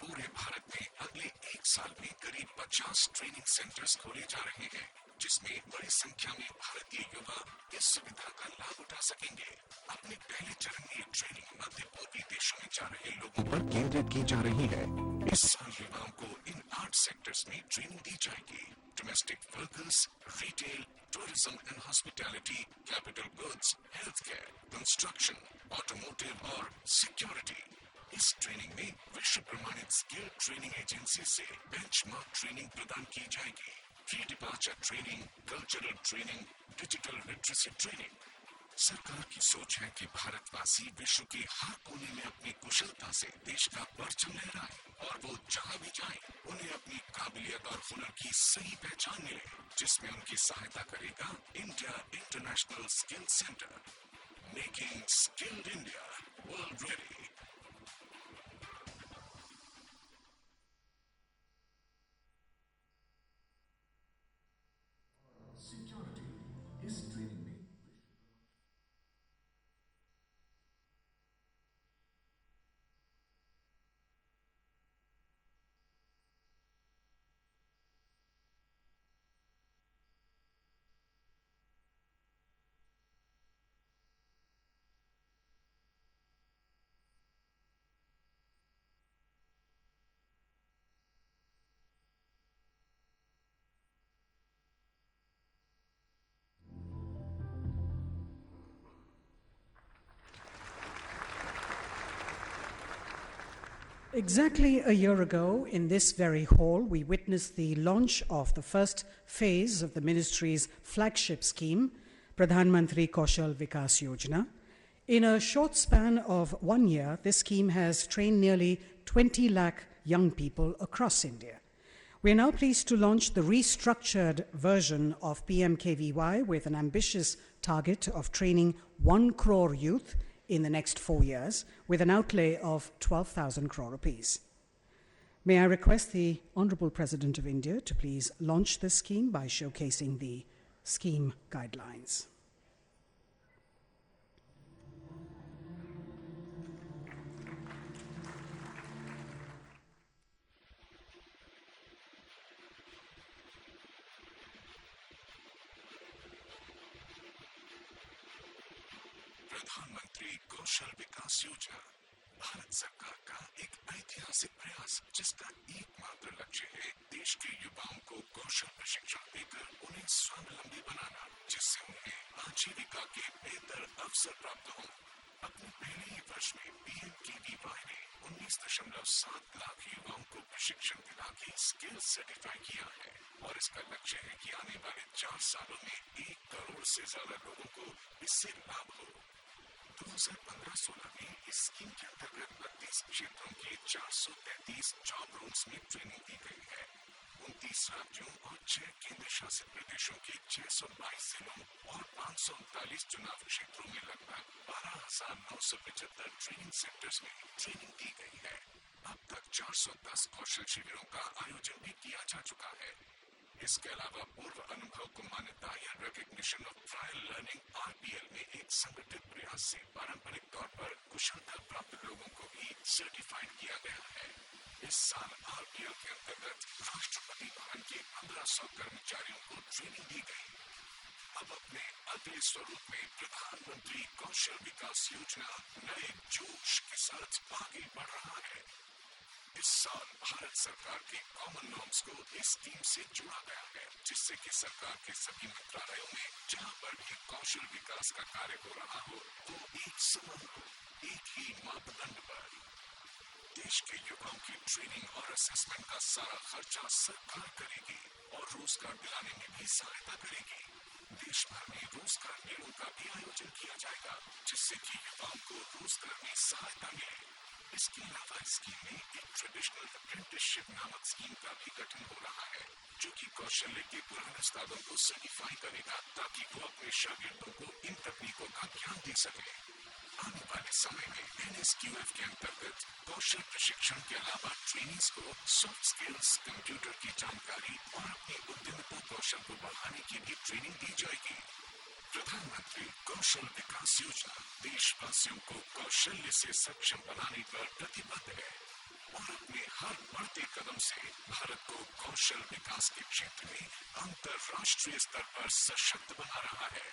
N: पूरे भारत में अगले 1 साल में करीब 50 ट्रेनिंग सेंटर्स खोले जा रहे हैं, जिसमें बड़ी संख्या में भारतीय युवा इस सुविधा का लाभ उठा सकेंगे। अपने पहले चरण में ये ट्रेनिंग मध्य पूर्वी देशों में जा रहे लोगों पर केंद्रित की जा रही है। इस साल युवाओं को इन 8 सेक्टर्स में ट्रेनिंग दी जाएगी: domestic workers, retail, tourism and hospitality, capital goods, health care, construction, automotive और सिक्योरिटी। इस ट्रेनिंग में विश्व प्रमाणित स्किल ट्रेनिंग एजेंसी से बेंचमार्क ट्रेनिंग प्रदान की जाएगी। Pre departure training, cultural training, digital literacy training. सरकार की सोच है कि भारतवासी विश्व के हर कोने में अपनी कुशलता से देश का परचम लहराए और वो जहां भी जाए उन्हें अपनी काबिलियत और हुनर की सही पहचान मिले, जिसमें उनकी सहायता करेगा India international skill centre, making skilled India world ready.
C: Exactly a year ago, in this very hall, we witnessed the launch of the first phase of the ministry's flagship scheme, Pradhan Mantri Kaushal Vikas Yojana. In a short span of 1 year, this scheme has trained nearly 20 lakh young people across India. We are now pleased to launch the restructured version of PMKVY with an ambitious target of training 1 crore youth in the next 4 years, with an outlay of 12,000 crore rupees. May I request the Honorable President of India to please launch this scheme by showcasing the scheme guidelines.
N: प्रधानमंत्री कौशल विकास योजना भारत सरकार का एक ऐतिहासिक प्रयास, जिसका एकमात्र लक्ष्य है देश के युवाओं को कौशल प्रशिक्षण देकर उन्हें स्वावलंबी बनाना, जिससे उन्हें आजीविका के बेहतर अवसर प्राप्त हों। अपने पहले ही वर्ष में PMKVY ने 19.7 लाख युवाओं को प्रशिक्षण दिला के स्किल सर्टिफाई किया है और इसका लक्ष्य है कि आने वाले 4 सालों में 1 करोड़ से ज्यादा लोगों को इससे लाभ हो। 2015-16 में इस स्कीम के अंतर्गत 32 क्षेत्रों के 433 जॉब रोल्स में ट्रेनिंग दी गई है। 29 राज्यों और 6 केंद्र शासित प्रदेशों के 622 जिलों और 539 चुनाव क्षेत्रों में लगभग 12,975 ट्रेनिंग सेंटर्स में ट्रेनिंग दी गई है। अब तक 410 कौशल शिविरों का आयोजन भी किया जा चुका है। इसके अलावा पूर्व अनुभव को मान्यता या recognition of trial learning RPL में एक संगठित प्रयास से पारंपरिक तौर पर कुशलता प्राप्त लोगों को भी सर्टिफाइड किया गया है। इस साल RPL के अंतर्गत राष्ट्रपति भवन के 1500 कर्मचारियों को ट्रेनिंग दी गई। अब अपने अगले स्वरूप में प्रधानमंत्री कौशल कौशल विकास योजना नए जोश के साथ आगे बढ़ रहा है। इस साल भारत सरकार के कॉमन नॉर्म्स को इस स्कीम से जोड़ा गया है, जिससे कि सरकार के सभी मंत्रालयों में जहां पर भी कौशल विकास का कार्य हो रहा हो, वो एक समान हो, एक ही मापदंड पर। देश के युवाओं की ट्रेनिंग और असेसमेंट का सारा खर्चा सरकार करेगी और रोजगार दिलाने में भी सहायता करेगी। देश भर में रोजगार मेलों का भी आयोजन किया जाएगा, जिससे कि युवाओं को रोजगार में सहायता मिले। इसके अलावा स्कीम में एक ट्रेडिशनल अप्रेंटिसशिप नामक स्कीम का भी गठन हो रहा है, जो कि कौशल्य के पुराने उस्तादों को सर्टिफाई करेगा, ताकि वो अपने शागिर्दों को इन तकनीकों का ज्ञान दे सके। आने वाले समय में NSQF के अंतर्गत कौशल प्रशिक्षण के अलावा ट्रेनिंग्स को सॉफ्ट स्किल्स, कंप्यूटर की जानकारी और अपनी उद्यमिता कौशल को बढ़ाने की भी ट्रेनिंग दी जाएगी। प्रधानमंत्री कौशल विकास योजना देशवासियों को कौशल्य से सक्षम बनाने पर प्रतिबद्ध है और अपने हर बढ़ते कदम से भारत को कौशल विकास के क्षेत्र में अंतर्राष्ट्रीय स्तर पर सशक्त बना रहा है।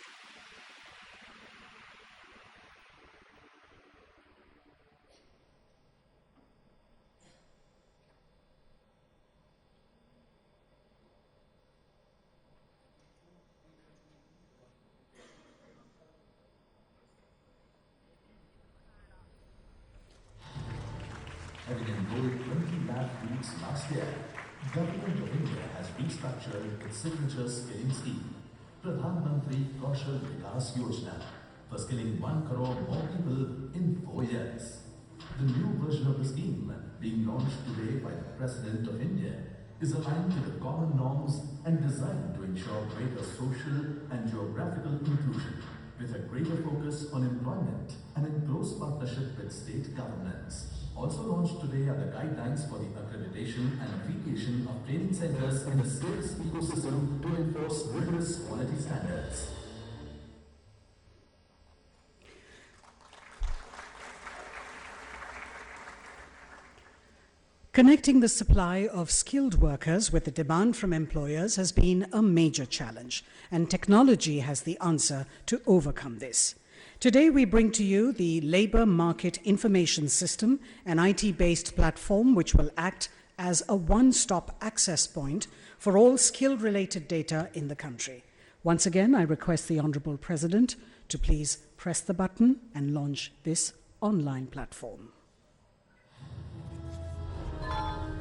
O: Having enrolled 20 lakh youths last year, Government of India has restructured its signature skilling scheme, Pradhan Mantri Kaushal Vikas Yojana, for skilling 1 crore more people in 4 years. The new version of the scheme, being launched today by the President of India, is aligned to the common norms and designed to ensure greater social and geographical inclusion, with a greater focus on employment and in close partnership with state governments. Also launched today are the guidelines for the accreditation and affiliation of training centers in the skills ecosystem to enforce rigorous quality standards.
C: Connecting the supply of skilled workers with the demand from employers has been a major challenge, and technology has the answer to overcome this. Today we bring to you the Labour Market Information System, an IT-based platform which will act as a one-stop access point for all skill-related data in the country. Once again, I request the Honourable President to please press the button and launch this online platform.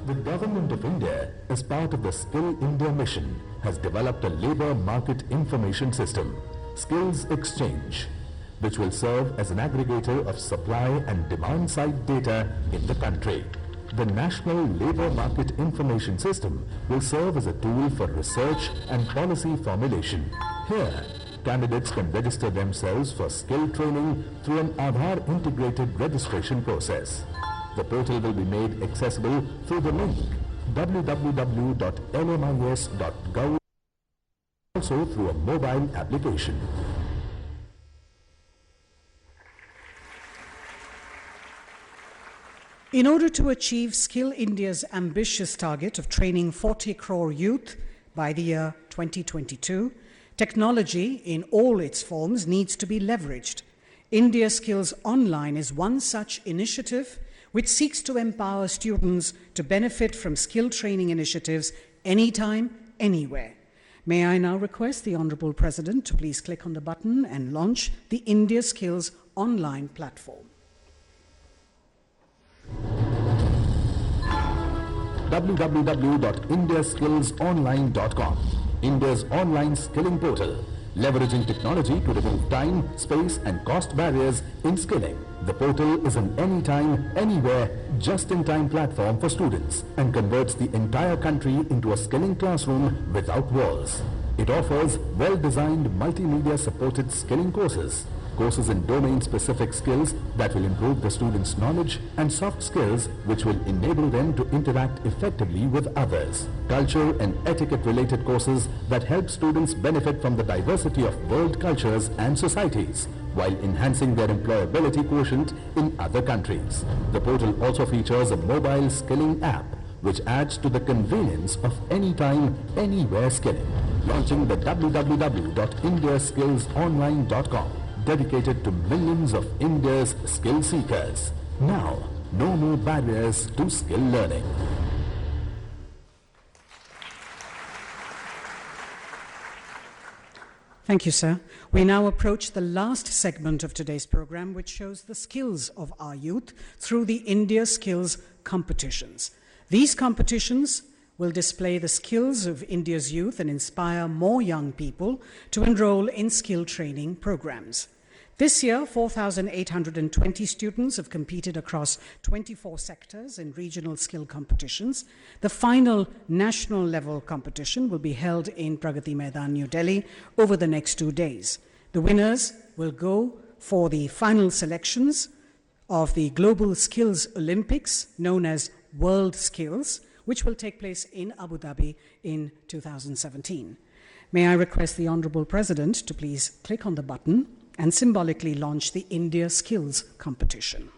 O: The Government of India, as part of the Skill India mission, has developed a labour market information system, Skills Exchange, which will serve as an aggregator of supply and demand side data in the country. The National Labour Market Information System will serve as a tool for research and policy formulation. Here, candidates can register themselves for skill training through an Aadhaar integrated registration process. The portal will be made accessible through the link www.lmis.gov, also through a mobile application.
C: In order to achieve Skill India's ambitious target of training 40 crore youth by the year 2022, technology in all its forms needs to be leveraged. India Skills Online is one such initiative which seeks to empower students to benefit from skill training initiatives anytime, anywhere. May I now request the Honourable President to please click on the button and launch the India Skills Online platform.
O: www.indiaskillsonline.com, India's online skilling portal, leveraging technology to remove time, space and cost barriers in skilling. The portal is an anytime, anywhere, just-in-time platform for students and converts the entire country into a skilling classroom without walls. It offers well-designed multimedia-supported skilling courses, courses in domain-specific skills that will improve the students' knowledge, and soft skills which will enable them to interact effectively with others. Culture and etiquette-related courses that help students benefit from the diversity of world cultures and societies, while enhancing their employability quotient in other countries. The portal also features a mobile skilling app, which adds to the convenience of anytime, anywhere skilling. Launching the www.indiaskillsonline.com, dedicated to millions of India's skill seekers. Now, no more barriers to skill learning.
C: Thank you, sir. We now approach the last segment of today's program, which shows the skills of our youth through the India Skills competitions. These competitions will display the skills of India's youth and inspire more young people to enroll in skill training programs. This year, 4,820 students have competed across 24 sectors in regional skill competitions. The final national level competition will be held in Pragati Maidan, New Delhi, over the next 2 days. The winners will go for the final selections of the Global Skills Olympics, known as World Skills, which will take place in Abu Dhabi in 2017. May I request the Honourable President to please click on the button and symbolically launch the India Skills competition.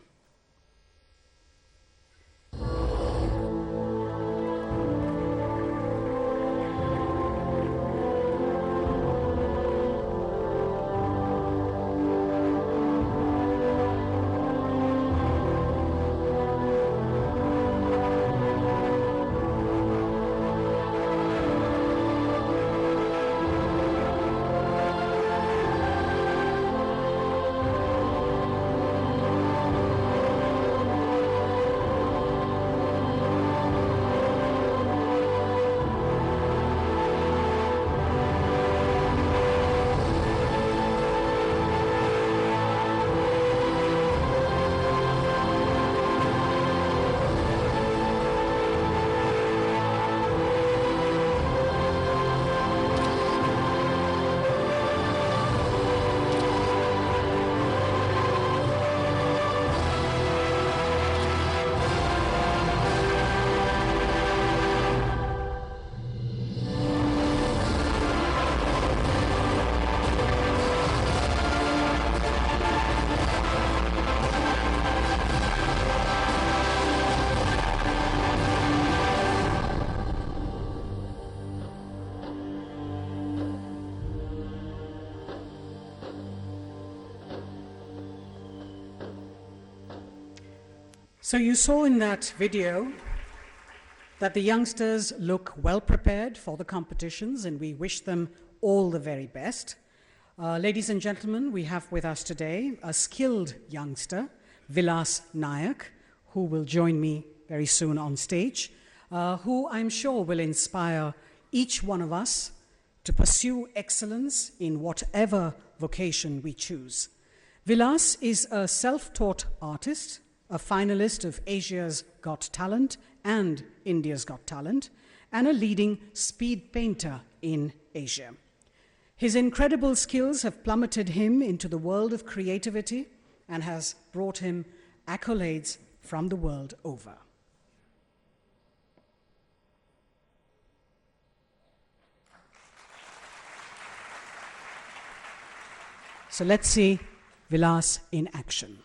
C: So you saw in that video that the youngsters look well prepared for the competitions, and we wish them all the very best. Ladies and gentlemen, we have with us today a skilled youngster, Vilas Nayak, who will join me very soon on stage, who I'm sure will inspire each one of us to pursue excellence in whatever vocation we choose. Vilas is a self-taught artist, a finalist of Asia's Got Talent and India's Got Talent, and a leading speed painter in Asia. His incredible skills have plummeted him into the world of creativity and has brought him accolades from the world over. So let's see Vilas in action.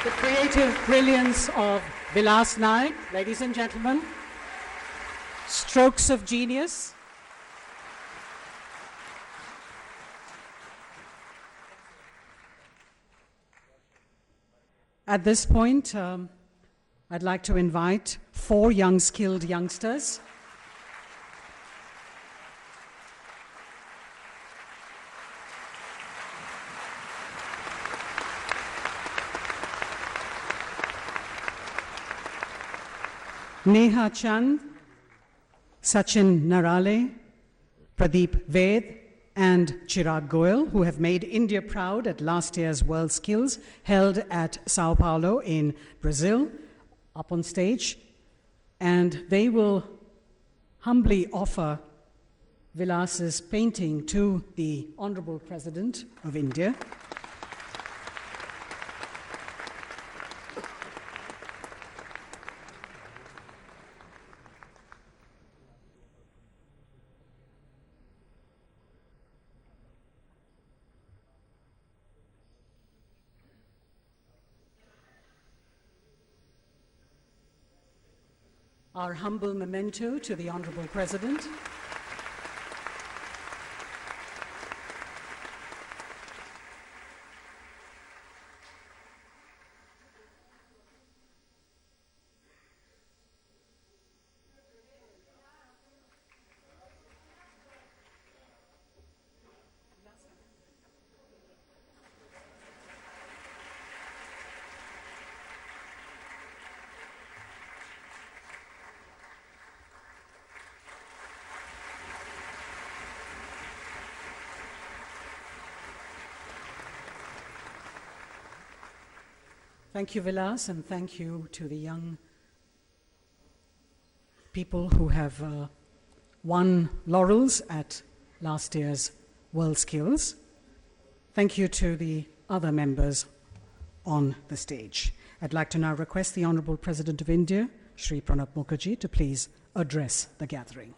C: The creative brilliance of Vilas Naik, ladies and gentlemen. Strokes of genius. At this point, I'd like to invite 4 young, skilled youngsters. Neha Chand, Sachin Narale, Pradeep Ved, and Chirag Goyal, who have made India proud at last year's World Skills held at Sao Paulo in Brazil, up on stage. And they will humbly offer Vilas's painting to the Honorable President of India. Our humble memento to the Honorable President. Thank you, Vilas, and thank you to the young people who have won laurels at last year's World Skills. Thank you to the other members on the stage. I'd like to now request the Honorable President of India, Shri Pranab Mukherjee, to please address the gathering.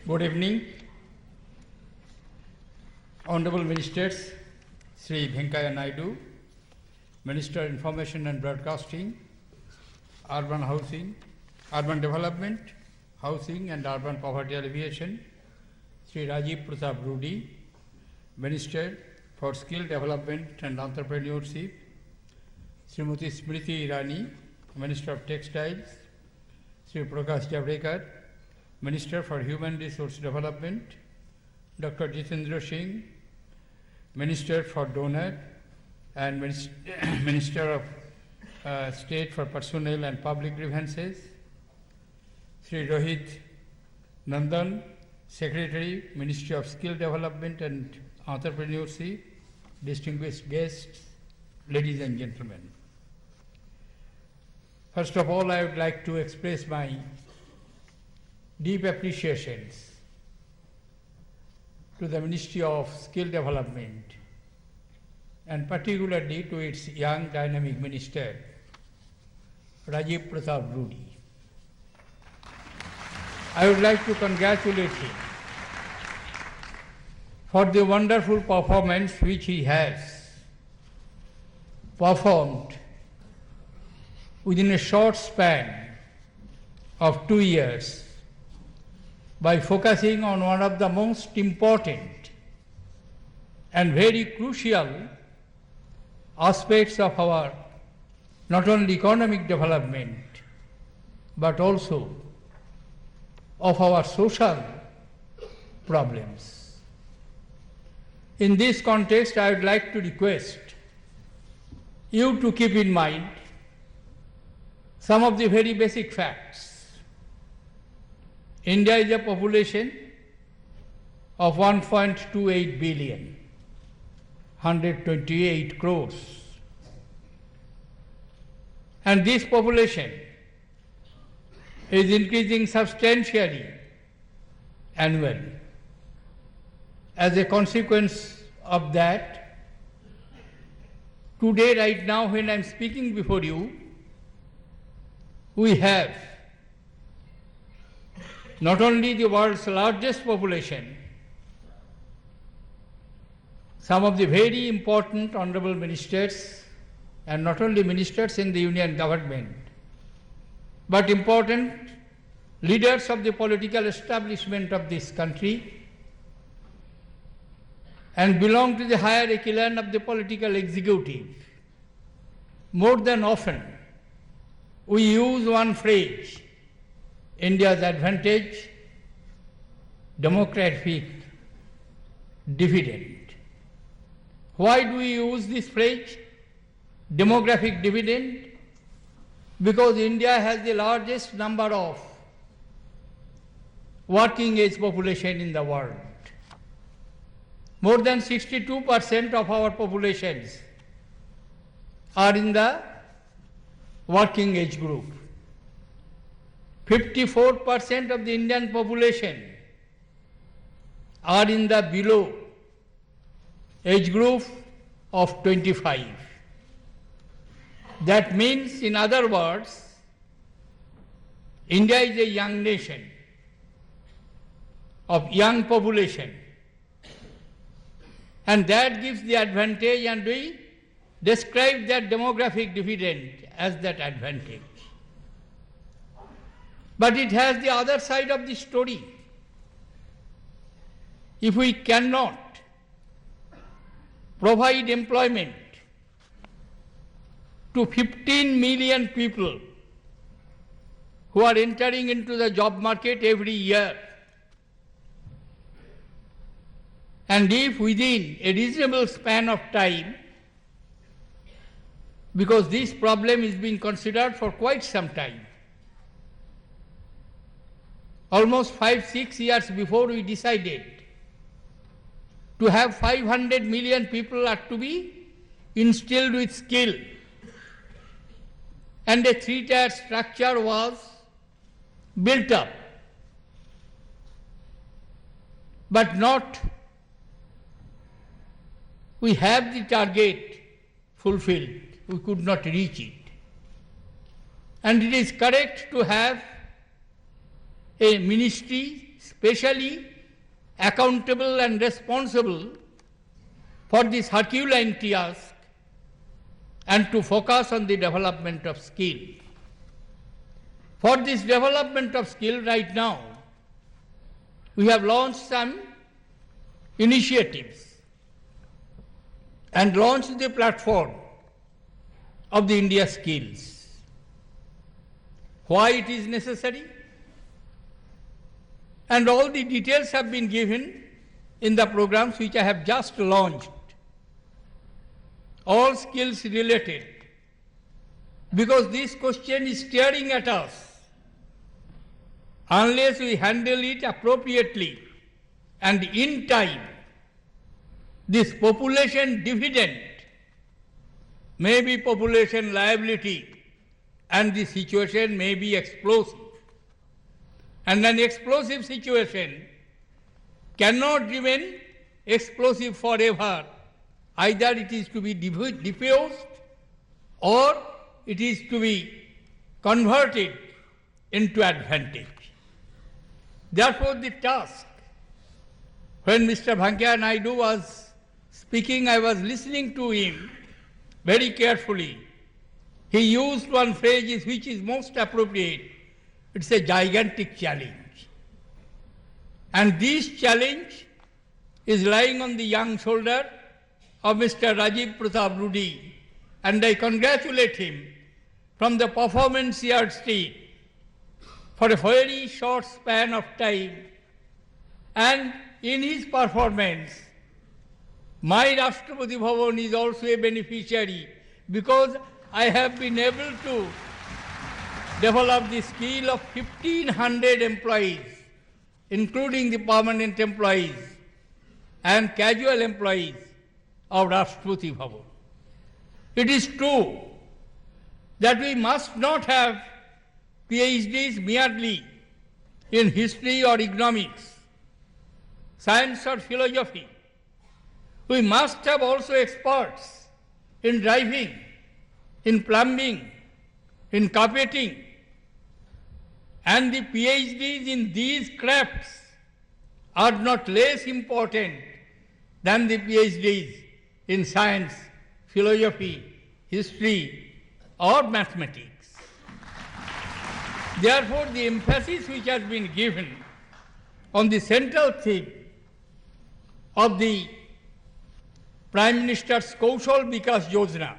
P: Good evening, Honorable Ministers, Sri Venkaiah Naidu, Minister Information and Broadcasting, Urban Housing, Urban Development, Housing and Urban Poverty Alleviation, Sri Rajiv Pratap Rudy, Minister for Skill Development and Entrepreneurship, Srimati Smriti Irani, Minister of Textiles, Sri Prakash Javadekar, Minister for Human Resource Development, Dr. Jitendra Singh, Minister for Donor and Minister of State for Personnel and Public Grievances, Sri Rohit Nandan, Secretary, Ministry of Skill Development and Entrepreneurship, distinguished guests, ladies and gentlemen. First of all, I would like to express my deep appreciations to the Ministry of Skill Development and particularly to its young dynamic minister, Rajiv Pratap Rudy. I would like to congratulate him for the wonderful performance which he has performed within a short span of 2 years by focusing on one of the most important and very crucial aspects of our not only economic development but also of our social problems. In this context, I would like to request you to keep in mind some of the very basic facts. India is a population of 1.28 billion, 128 crores. And this population is increasing substantially annually. as a consequence of that, today, right now, when I am speaking before you, we have not only the world's largest population, some of the very important honorable ministers, and not only ministers in the union government, but important leaders of the political establishment of this country, and belong to the higher echelon of the political executive. More than often, we use one phrase, India's advantage, demographic dividend. Why do we use this phrase, demographic dividend? Because India has the largest number of working age population in the world. More than 62% of our populations are in the working age group. 54% of the Indian population are in the below age group of 25. That means, in other words, India is a young nation of young population, and that gives the advantage, and we describe that demographic dividend as that advantage. But it has the other side of the story. If we cannot provide employment to 15 million people who are entering into the job market every year, and if within a reasonable span of time, because this problem is being considered for quite some time, almost 5-6 years before we decided to have 500 million people are to be instilled with skill, and a three-tier structure was built up, but not we have the target fulfilled, we could not reach it. And it is correct to have a ministry specially accountable and responsible for this Herculean task and to focus on the development of skill. For this development of skill right now, we have launched some initiatives and launched the platform of the India Skills. Why it is necessary? And all the details have been given in the programs which I have just launched. All skills related. Because this question is staring at us. Unless we handle it appropriately and in time, this population dividend may be population liability, and the situation may be explosive. And an explosive situation cannot remain explosive forever. Either it is to be diffused or it is to be converted into advantage. Therefore, the task, when Mr. Venkaiah Naidu was speaking, I was listening to him very carefully. He used one phrase which is most appropriate. It's a gigantic challenge. And this challenge is lying on the young shoulder of Mr. Rajiv Pratap Rudy, and I congratulate him from the performance yardstick for a very short span of time. And in his performance, my Rashtrapati Bhavan is also a beneficiary, because I have been able to develop the skill of 1,500 employees, including the permanent employees and casual employees of Rashtrapati Bhavan. It is true that we must not have PhDs merely in history or economics, science or philosophy. We must have also experts in driving, in plumbing, in carpeting, and the PhDs in these crafts are not less important than the PhDs in science, philosophy, history, or mathematics. Therefore, the emphasis which has been given on the central theme of the Prime Minister's Kaushal Vikas Yojana,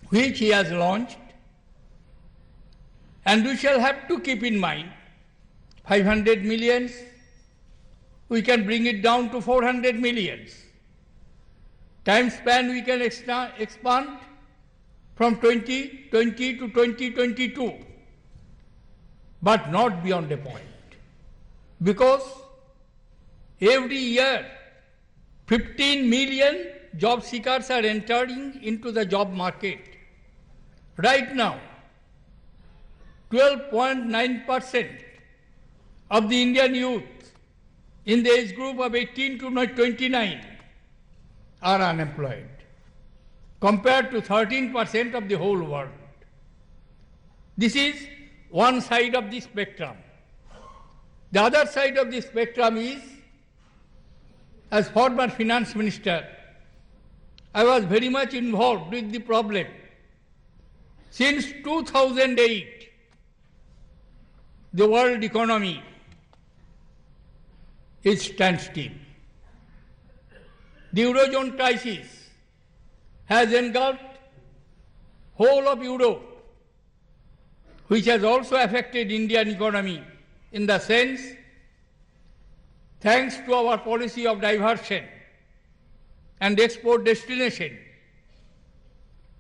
P: which he has launched, and we shall have to keep in mind 500 millions, we can bring it down to 400 millions. Time span we can expand from 2020 to 2022, but not beyond a point. Because every year 15 million job seekers are entering into the job market. Right now, 12.9% of the Indian youth in the age group of 18 to 29 are unemployed, compared to 13% of the whole world. This is one side of the spectrum. The other side of the spectrum is, as former finance minister, I was very much involved with the problem. Since 2008, the world economy is standstill. The Eurozone crisis has engulfed whole of Europe, which has also affected Indian economy in the sense, thanks to our policy of diversion and export destination,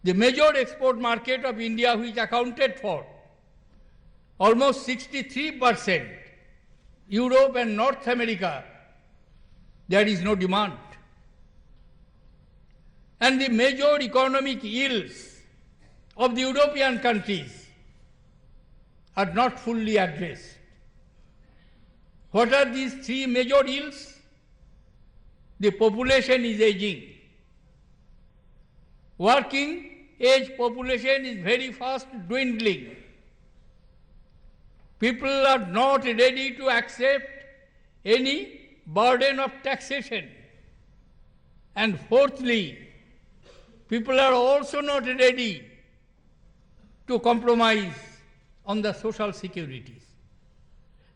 P: the major export market of India, which accounted for almost 63%, Europe and North America, there is no demand. And the major economic ills of the European countries are not fully addressed. What are these three major ills? The population is aging. Working age population is very fast dwindling. People are not ready to accept any burden of taxation. And fourthly, people are also not ready to compromise on the social securities.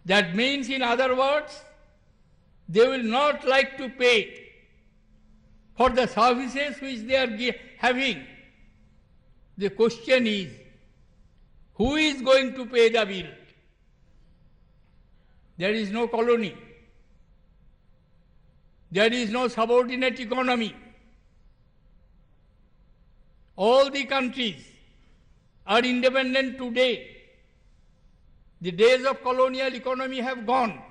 P: That means, in other words, they will not like to pay for the services which they are having. The question is, who is going to pay the bill? There is no colony. There is no subordinate economy. All the countries are independent today. The days of colonial economy have gone.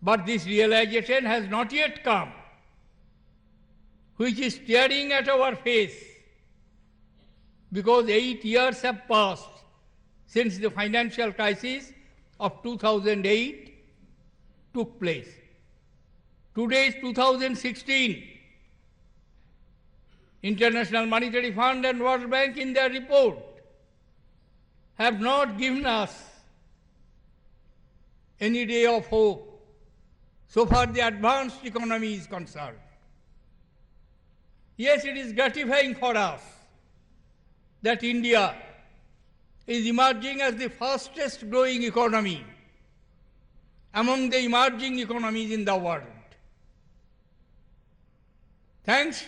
P: But this realization has not yet come, which is staring at our face, because 8 years have passed since the financial crisis of 2008 took place. Today is 2016. International Monetary Fund and World Bank in their report have not given us any ray of hope so far the advanced economy is concerned. Yes, it is gratifying for us that India is emerging as the fastest growing economy among the emerging economies in the world. Thanks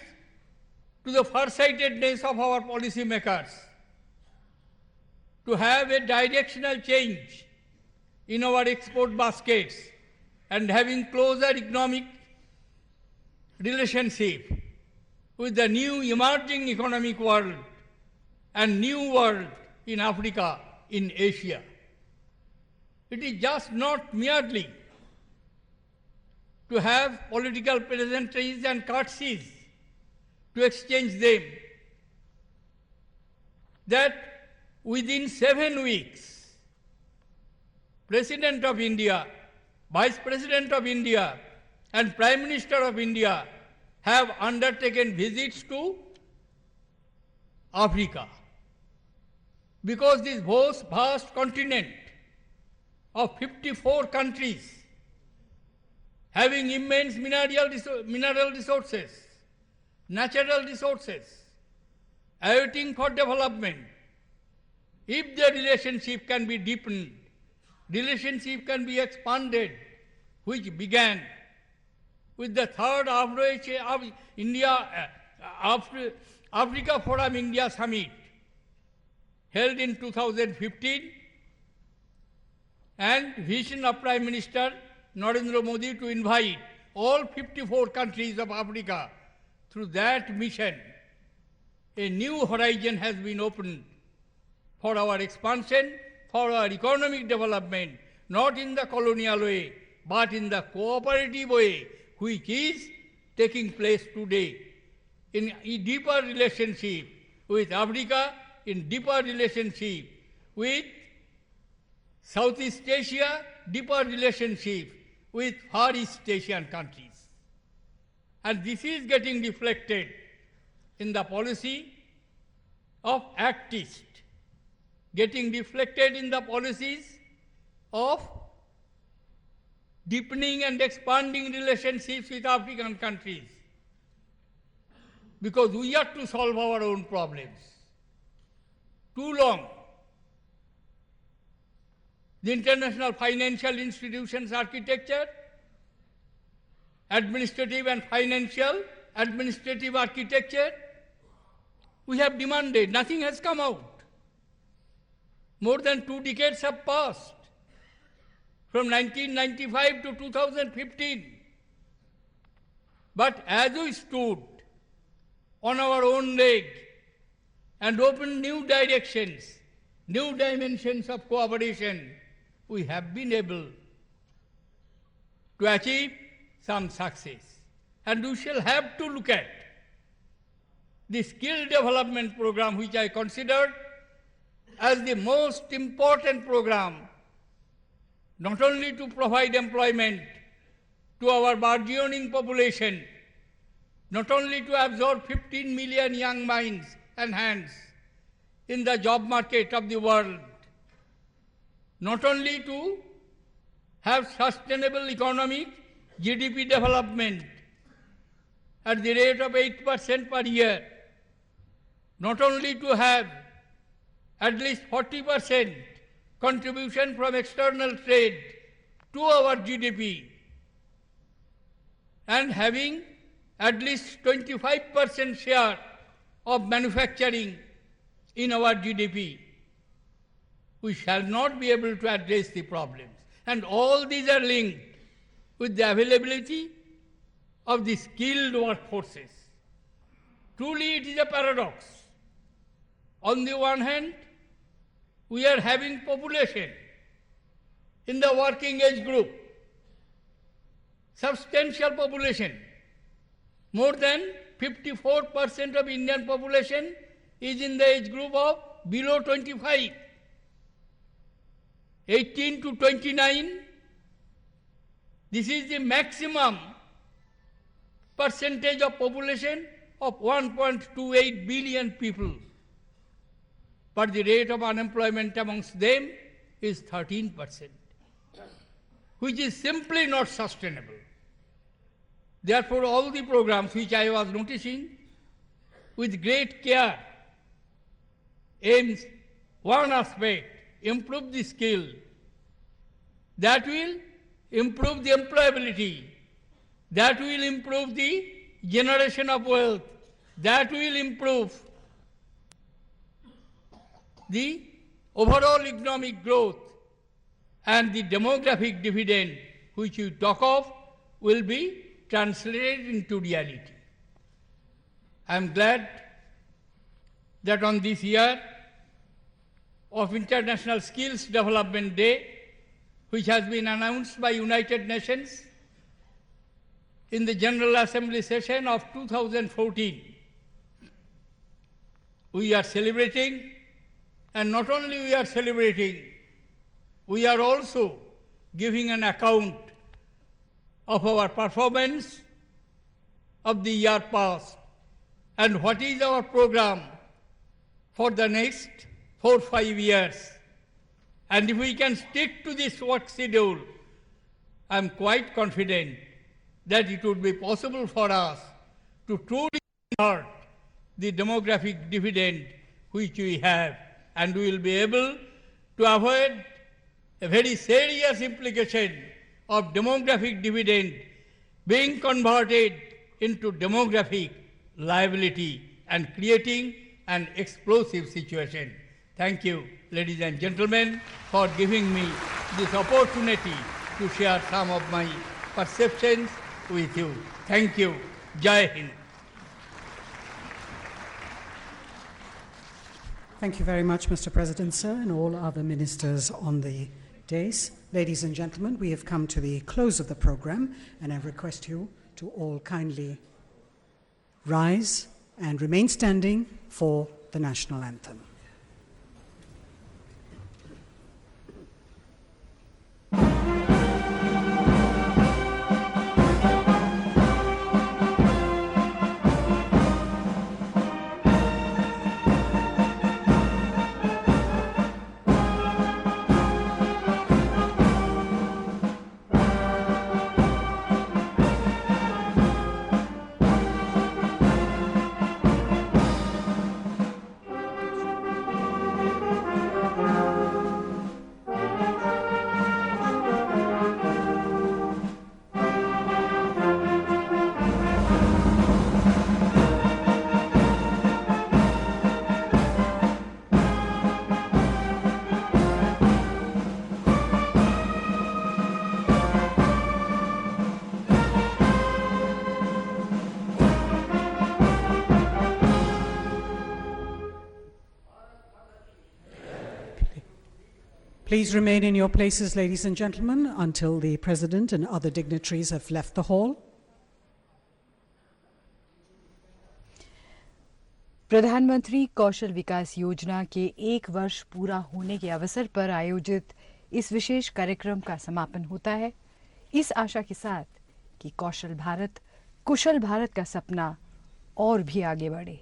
P: to the farsightedness of our policymakers to have a directional change in our export baskets and having closer economic relationship with the new emerging economic world and new world in Africa, in Asia. It is just not merely to have political pleasantries and courtesies to exchange them, that within 7 weeks, President of India Vice President of India and Prime Minister of India have undertaken visits to Africa. Because this vast continent of 54 countries having immense mineral resources, natural resources, awaiting for development, if the relationship can be deepened, relationship can be expanded, which began with the third Africa Forum India Summit held in 2015, and vision of Prime Minister Narendra Modi to invite all 54 countries of Africa. Through that mission, a new horizon has been opened for our expansion, for our economic development, not in the colonial way, but in the cooperative way, which is taking place today in a deeper relationship with Africa, in deeper relationship with Southeast Asia, deeper relationship with Far East Asian countries. And this is getting reflected in the policy of Act East, getting reflected in the policies of deepening and expanding relationships with African countries. Because we have to solve our own problems. Too long, the international financial institutions architecture, administrative and financial administrative architecture, we have demanded, nothing has come out. More than 2 decades have passed, from 1995 to 2015. But as we stood on our own leg and opened new directions, new dimensions of cooperation, we have been able to achieve some success. And we shall have to look at the skill development program, which I considered as the most important program, not only to provide employment to our burgeoning population, not only to absorb 15 million young minds and hands in the job market of the world, not only to have sustainable economic GDP development at the rate of 8% per year, not only to have at least 40% contribution from external trade to our GDP, and having at least 25% share of manufacturing in our GDP, we shall not be able to address the problems. And all these are linked with the availability of the skilled workforces. Truly it is a paradox. On the one hand, we are having population in the working age group, substantial population. More than 54% of Indian population is in the age group of below 25. 18 to 29, this is the maximum percentage of population of 1.28 billion people. But the rate of unemployment amongst them is 13%, which is simply not sustainable. Therefore, all the programs which I was noticing with great care aims one aspect, improve the skill. That will improve the employability. That will improve the generation of wealth. That will improve the overall economic growth, and the demographic dividend which you talk of will be translated into reality. I am glad that on this year of International Skills Development Day, which has been announced by United Nations in the General Assembly session of 2014, we are celebrating. And not only we are celebrating, we are also giving an account of our performance of the year past and what is our program for the next 4-5 years. And if we can stick to this work schedule, I am quite confident that it would be possible for us to truly convert the demographic dividend which we have, and we will be able to avoid a very serious implication of demographic dividend being converted into demographic liability and creating an explosive situation. Thank you, ladies and gentlemen, for giving me this opportunity to share some of my perceptions with you. Thank you. Jai Hind.
C: Thank you very much, Mr. President, sir, and all other ministers on the dais. Ladies and gentlemen, we have come to the close of the program, and I request you to all kindly rise and remain standing for the national anthem. Please remain in your places, ladies and gentlemen, until the President and other dignitaries have left the hall.
B: प्रधानमंत्री कौशल विकास योजना के 1 वर्ष पूरा होने के अवसर पर आयोजित इस विशेष कार्यक्रम का समापन होता है, इस आशा के साथ कि कौशल भारत, कुशल भारत का सपना और भी आगे बढ़े।